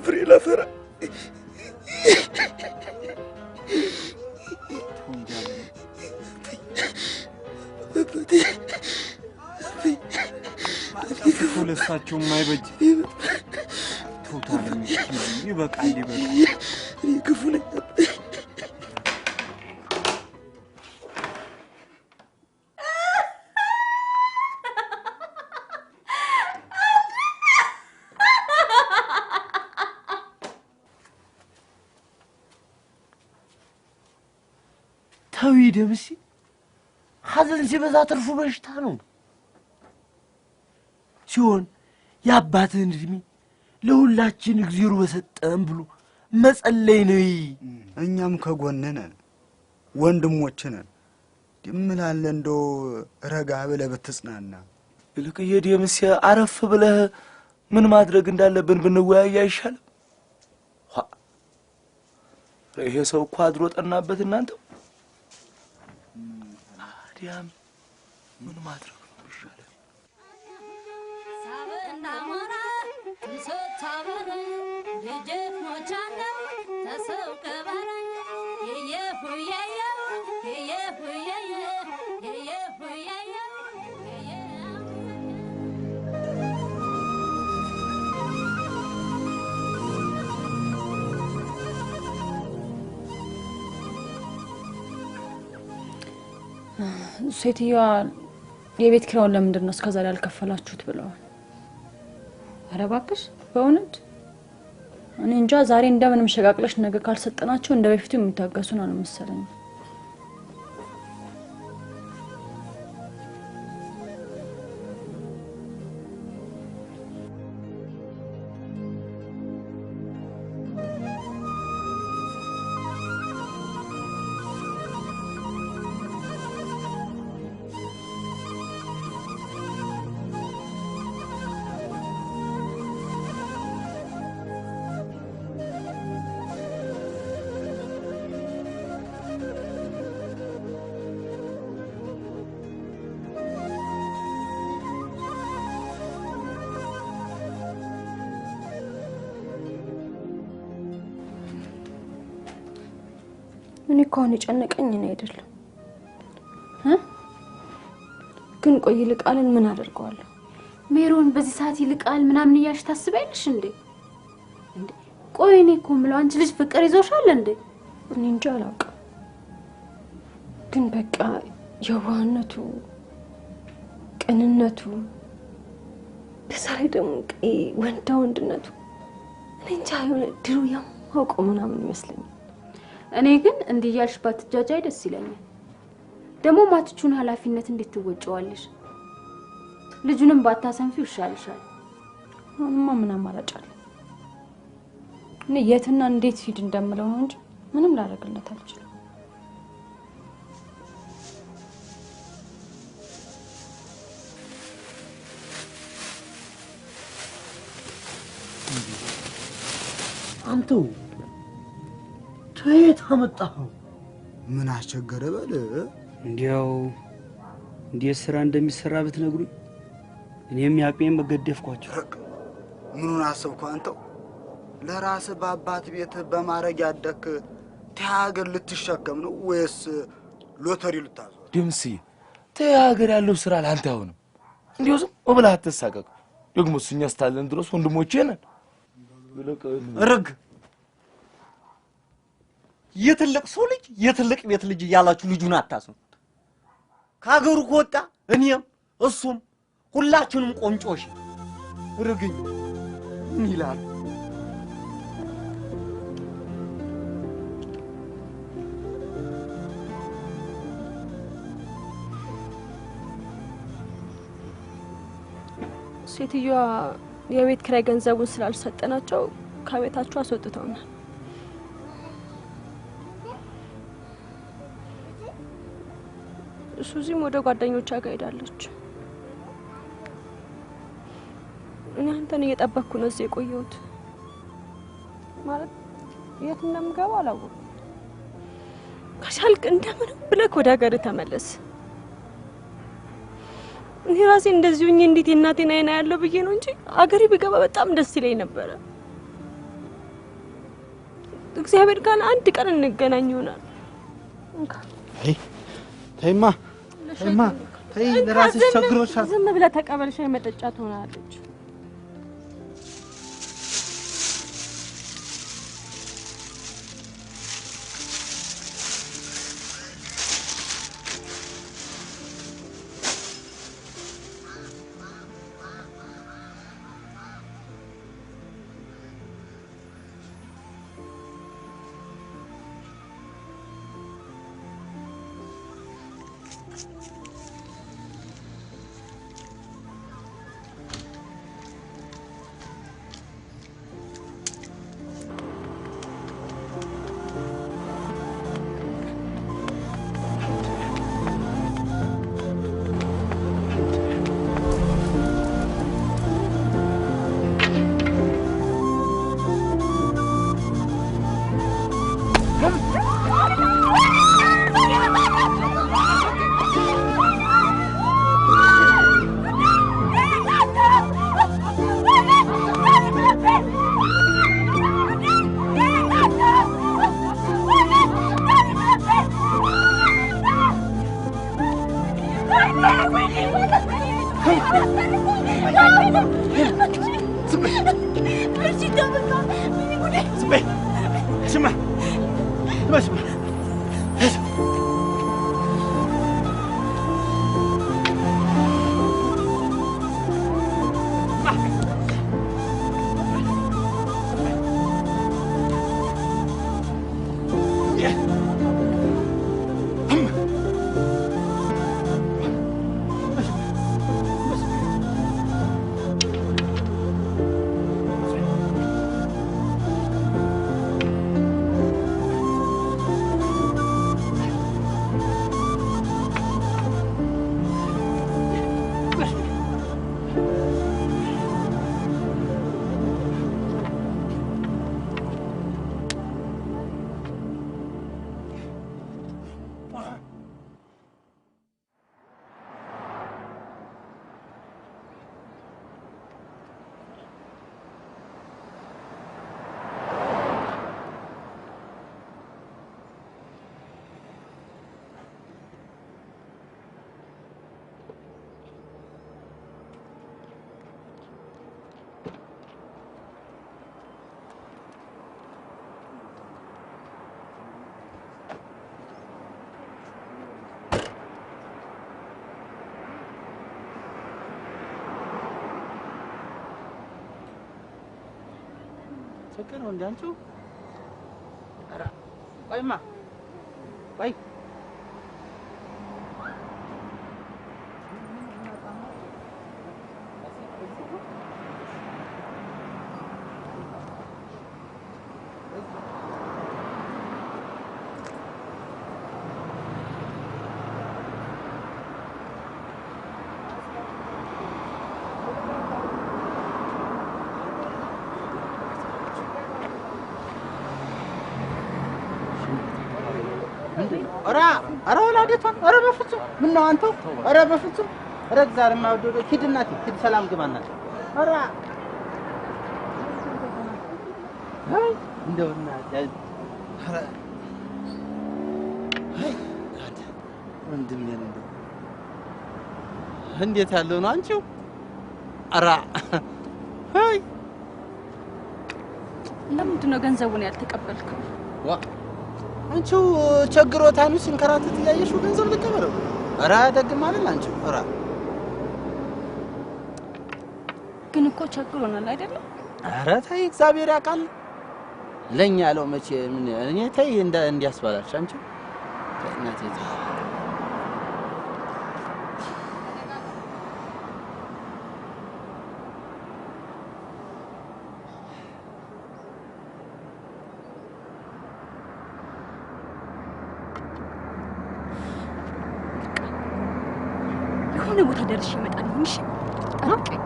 ፍሬ ላፈራ ሁለታቸው የማይበጅ ቶታል ይበቃል። እኔ ክፉ ነኝ። ተው ደምሴ፣ ሐዘን ሲበዛ ትርፉ በሽታ ነው። ሲሆን የአባትህን እድሜ ለሁላችን እግዚአብሔር በሰጠን ብሎ መጸለይ ነው። እኛም ከጎንህ ነን፣ ወንድሞችህ ነን። ድምላለ እንደው ረጋ ብለህ ብትጽናና። ልክዬ ደምሴ አረፍ ብለህ ምን ማድረግ እንዳለብን ብንወያይ አይሻልም? ይሄ ሰው እኮ አድሮ ጠናበት እናንተ። አዲያም ምን ማድረግ ነው ይሻላል? ሳበና ሞራ ተሰታበረ የጀት ሞቻና ተሰው ከበረ የየፉያያ የየፉያያ የየፉያያ ሴትዮዋ የቤት ኪራዩን ለምንድን ነው እስከዛሬ ያልከፈላችሁት ብለዋል። ኧረ እባክሽ በእውነት እኔ እንጃ። ዛሬ እንደምንም ሸቃቅለሽ ነገ ካልሰጠናቸው እንደ በፊቱ የሚታገሱን ነው መሰለኝ። እኔ እኮ አሁን የጨነቀኝ እኔ አይደለም ግን ቆይ ይልቃልን ምን አደርገዋለሁ? ሜሮን በዚህ ሰዓት ይልቃል ምናምን እያልሽ ታስቢያለሽ እንዴ? ቆይ እኔ እኮ የምለው አንቺ ልጅ ፍቅር ይዞሻል እንዴ? እኔ እንጃ አላውቅም። ግን በቃ የዋህነቱ፣ ቅንነቱ፣ በዛ ላይ ደግሞ ወንዳ ወንድነቱ እኔ እንጃ የሆነ ድሮ የማውቀው ምናምን ይመስለኛል። እኔ ግን እንዲህ እያልሽ ባትጃጃይ ደስ ይለኛል። ደግሞ ማትቹን ኃላፊነት እንዴት ትወጪዋለሽ? ልጁንም ባታሰንፊው ይሻልሻል። አሁንማ ምን አማራጭ አለ? እኔ የትና እንዴት ሂድ እንደምለው ነው እንጂ ምንም ላደርግለት አልችልም። አንተው ከየት አመጣኸው? ምን አስቸገረ በል። እንዲያው እንዴት ስራ እንደሚሰራ ብትነግሩኝ እኔም ያቅሜን በገደፍኳቸው። ምኑን አሰብከው አንተው? ለራስህ በአባት ቤት በማረግ ያደክ ተሀገር ልትሸከም ነው ወይስ ሎተሪ ልታዞር? ደምስዬ ተሀገር ያለው ስራ ላንተ አይሆንም። እንዲያው ዝም ብለህ አትሳቀቅ። ደግሞ እኛ እስካለን ድረስ ወንድሞቼ ነን። ርግ የትልቅ ሰው ልጅ የትልቅ ቤት ልጅ እያላችሁ ልጁን አታስኑት። ከሀገሩ ከወጣ እኔም እሱም ሁላችንም ቆንጮሽ ርግኝ ምን ይላል? ሴትዮዋ የቤት ኪራይ ገንዘቡን ስላልሰጠናቸው ከቤታቸው አስወጥተውናል። ሱዚም ወደ ጓደኞቿ ጋር ሄዳለች። እኔ አንተን እየጠበቅኩ ነው እዚህ የቆየሁት። ማለት የት እንደምገባ አላወኩም። ከቻልክ እንደምንም ብለህ ወደ ሀገር ተመለስ። እኔ ራሴ እንደዚህ ሆኜ እንዴት የእናቴን አይና ያለው ብዬ ነው እንጂ አገሬ ቢገባ በጣም ደስ ይለኝ ነበረ። እግዚአብሔር ጋር አንድ ቀን እንገናኝ ይሆናል። ተይማ ተይማ ተይ፣ ለራስሽ ቸግሮሻል። ዝም ብለህ ተቀበል፣ ሻይ መጠጫ ትሆናለች። ዝም በይ ስማ ስማ ቸከነው እንዳንቹ አራ ቆይማ ቆይ ኧረ ወላዴቷ ኧረ በፍጹም ምነው አንተው ኧረ በፍጹም ኧረ እግዚአብሔር የማይወደው ሂድ እናቴ ሂድ ሰላም ግባ እናቴ ኧረ አይ እንደው እናቴ ኧረ አይ ወንድሜ እንደው እንዴት ያለው ነው አንቺው ኧረ አይ ለምንድን ነው ገንዘቡን ያልተቀበልከው? ዋ አንቺው ቸግሮታኑ ሲንከራተት እያየሽው ገንዘብ ልቀበለው? ኧረ ደግም አይደል አንቺው? ኧረ ግን እኮ ቸግሮናል አይደለም? ኧረ ተይ እግዚአብሔር ያውቃል። ለኛ ያለው መቼ ምን እኔ ተይ እንዲያስባላሽ አንቺው እናቴ ተይ የሆነ ቦታ ደርሼ እመጣለሁ። እሺ ጠብቀኝ፣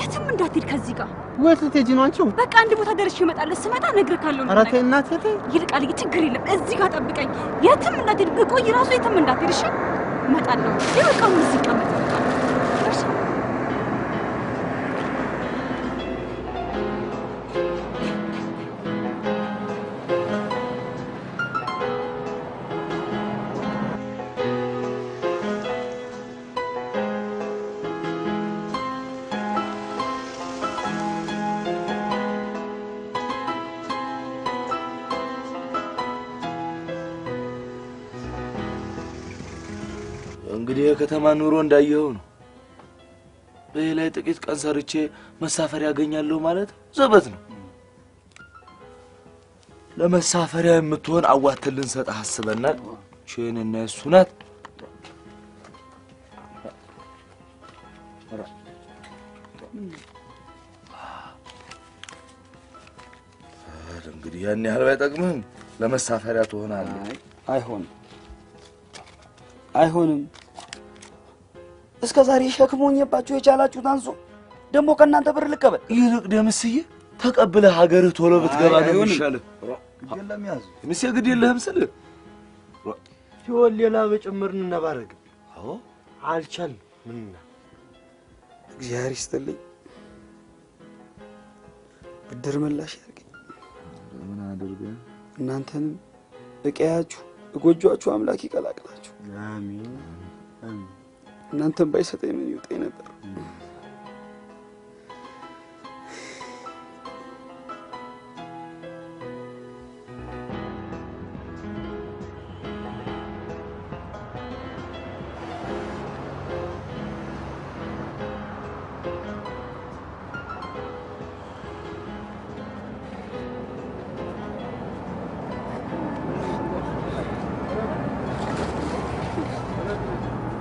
የትም እንዳትሄድ ከዚህ ጋር። ወይስ ልትሄጂ ነው አንቺው? በቃ አንድ ቦታ ደርሼ እመጣለሁ። ስመጣ እነግርሃለሁ። ኧረ ተይ እናቴ ተይ። ይልቃል፣ ችግር የለም። እዚህ ጋር ጠብቀኝ። የትም እንዳትሄድ፣ ብቆይ ራሱ የትም እንዳትሄድ። እሺ እመጣለሁ። በቃ እዚህ ቀመጥ። እሺ እንግዲህ የከተማ ኑሮ እንዳየው ነው። በዚህ ላይ ጥቂት ቀን ሰርቼ መሳፈሪያ ያገኛለሁ ማለት ዘበት ነው። ለመሳፈሪያ የምትሆን አዋትልን ሰጣ አስበናል። ቼንና እሱ ናት። እንግዲህ ያን ያህል ባይጠቅምህም ለመሳፈሪያ ትሆናለህ። አይሆንም። እስከ ዛሬ ሸክም ሆኜባችሁ የቻላችሁት አንሶ ደግሞ ከእናንተ ብር ልቀበል። ይልቅ ደምስዬ ተቀብለህ ሀገርህ ቶሎ ብትገባ ነው የሚሻልህ። የለም ያዙ ምስ ግድ የለህም ስልህ ሲሆን ሌላ በጭምር እንነባረግ። አዎ አልቻልንም። ምንና እግዚአብሔር ይስጥልኝ፣ ብድር መላሽ ያርገኝ። ምን አድርገህ እናንተንም እቀያችሁ እጎጆአችሁ አምላክ ይቀላቅላችሁ። አሜን አሜን። እናንተም ባይሰጠኝ ምን ይውጠኝ ነበር።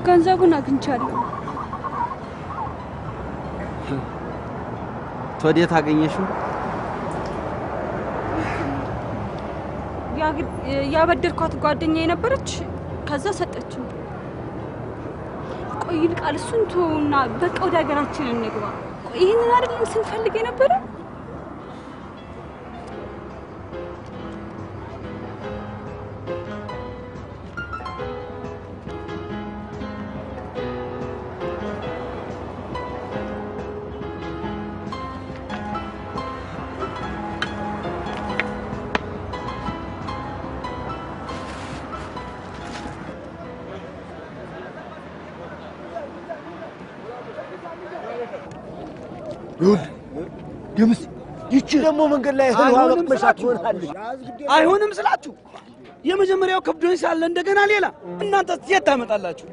ገንዘቡን አግኝቻለሁ። ወዴት አገኘሽው? ያበደርኳት ጓደኛዬ ነበረች። ከዛ ሰጠችኝ። ቆይ ይልቃል እሱን ተውና በቃ ወደ ሀገራችን እንግባ። ይሄንን አይደለም ስንፈልግ የነበረ? ደምስ ይቺ ደግሞ መንገድ ላይ ህልዋ መቅመሻት ሆናለች። አይሆንም ስላችሁ የመጀመሪያው ከብዶኝ ሳለ እንደገና ሌላ እናንተ የት ታመጣላችሁ?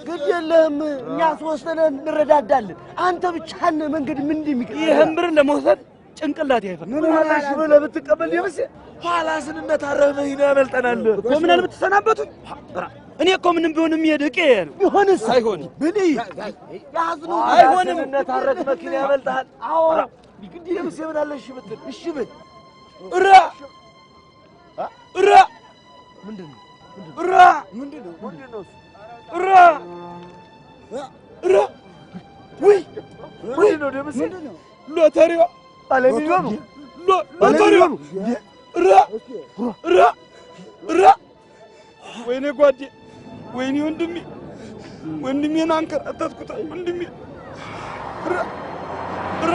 ግድ የለህም እኛ ሶስት ነን እንረዳዳለን። አንተ ብቻህን መንገድ ምን እንደሚቀር ይህን ብር ለመውሰድ ጭንቅላት ያይፈል ምን ሆነሽ ብለህ ብትቀበል ደምስ ኋላ ስንነታረህ መኪና ያመልጠናል እኮ ምን አለ ብትሰናበቱኝ። እኔ እኮ ምንም ቢሆን የሚሄድቅ ነው። ቢሆንስ አይሆንም ምን ያዝኑ አይሆንም ስንነታረህ መኪና ያመልጣል። አዎ ግድ ደምስ ይብላለሽ እሺ ብትል እሺ ብል እራ እራ ምንድነው እራ ምንድነው እራ እራ ወይ ምንድነው ደምስ ሎተሪው አለሚሊዮኑ ሎተሪው እራ እራ እራ ወይኔ ጓዴ ወይኔ ወንድሜን አንከራተትኩት ወንድሜ እራ እራ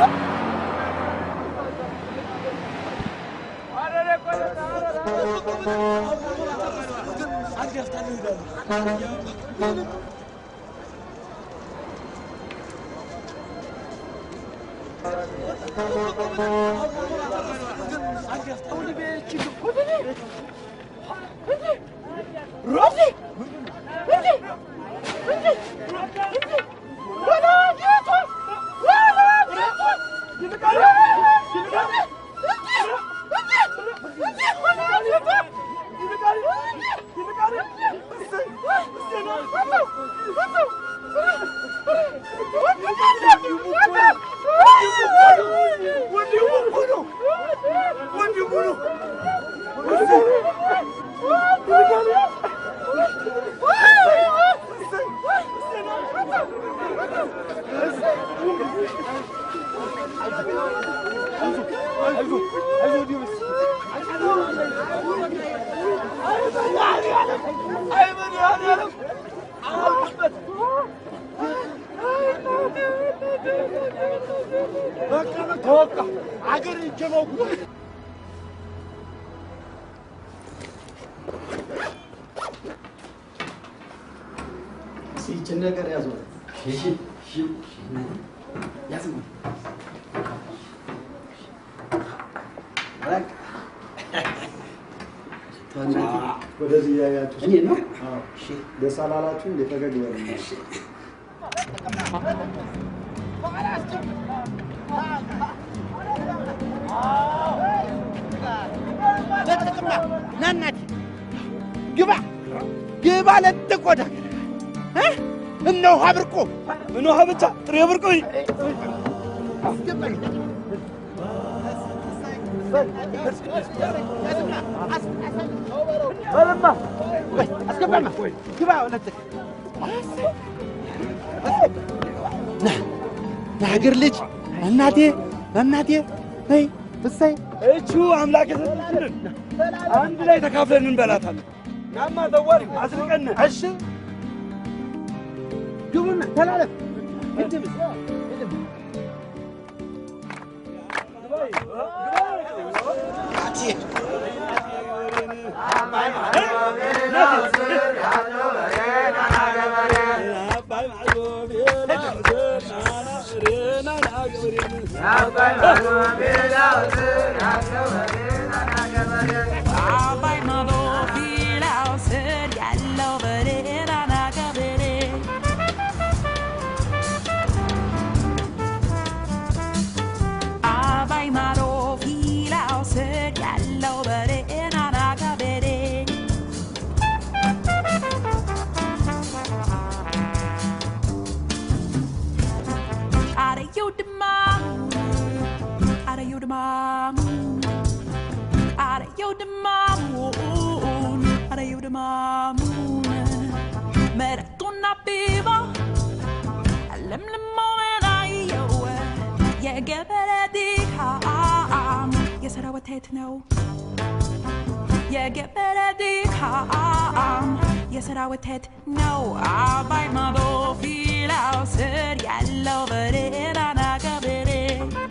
ሲጨነቀር ያዘው እሺ እሺ ያዘው ወደዚህ ያያችሁ እኔ ነው። እሺ ደስ አላላችሁ? ፈገግ በሉ። እሺ ለጥቅማ ናናት ግባ ግባ ለጥቆዳ እነሆ አብርቆ እነሆ ብቻ ጥሬ ብርቆ በለማ አስገባማ ግባ ለጥቅ ናገር ልጅ እናቴ ነይ እሰይ እቹ አምላክ የሰጠችን አንድ ላይ ተካፍለን እንበላታለን። ናማ ዘዋሪ አስርቀን እሺ ግቡና ተላለፍ ግድም yo de mamun, ara yo de mamun. Meratuna viva, lem lemona yo. Ya gebere dikam, ya sarawatet no. Ya gebere dikam, ya sarawatet no. Abai mado fila ser yellow, but it anagabere.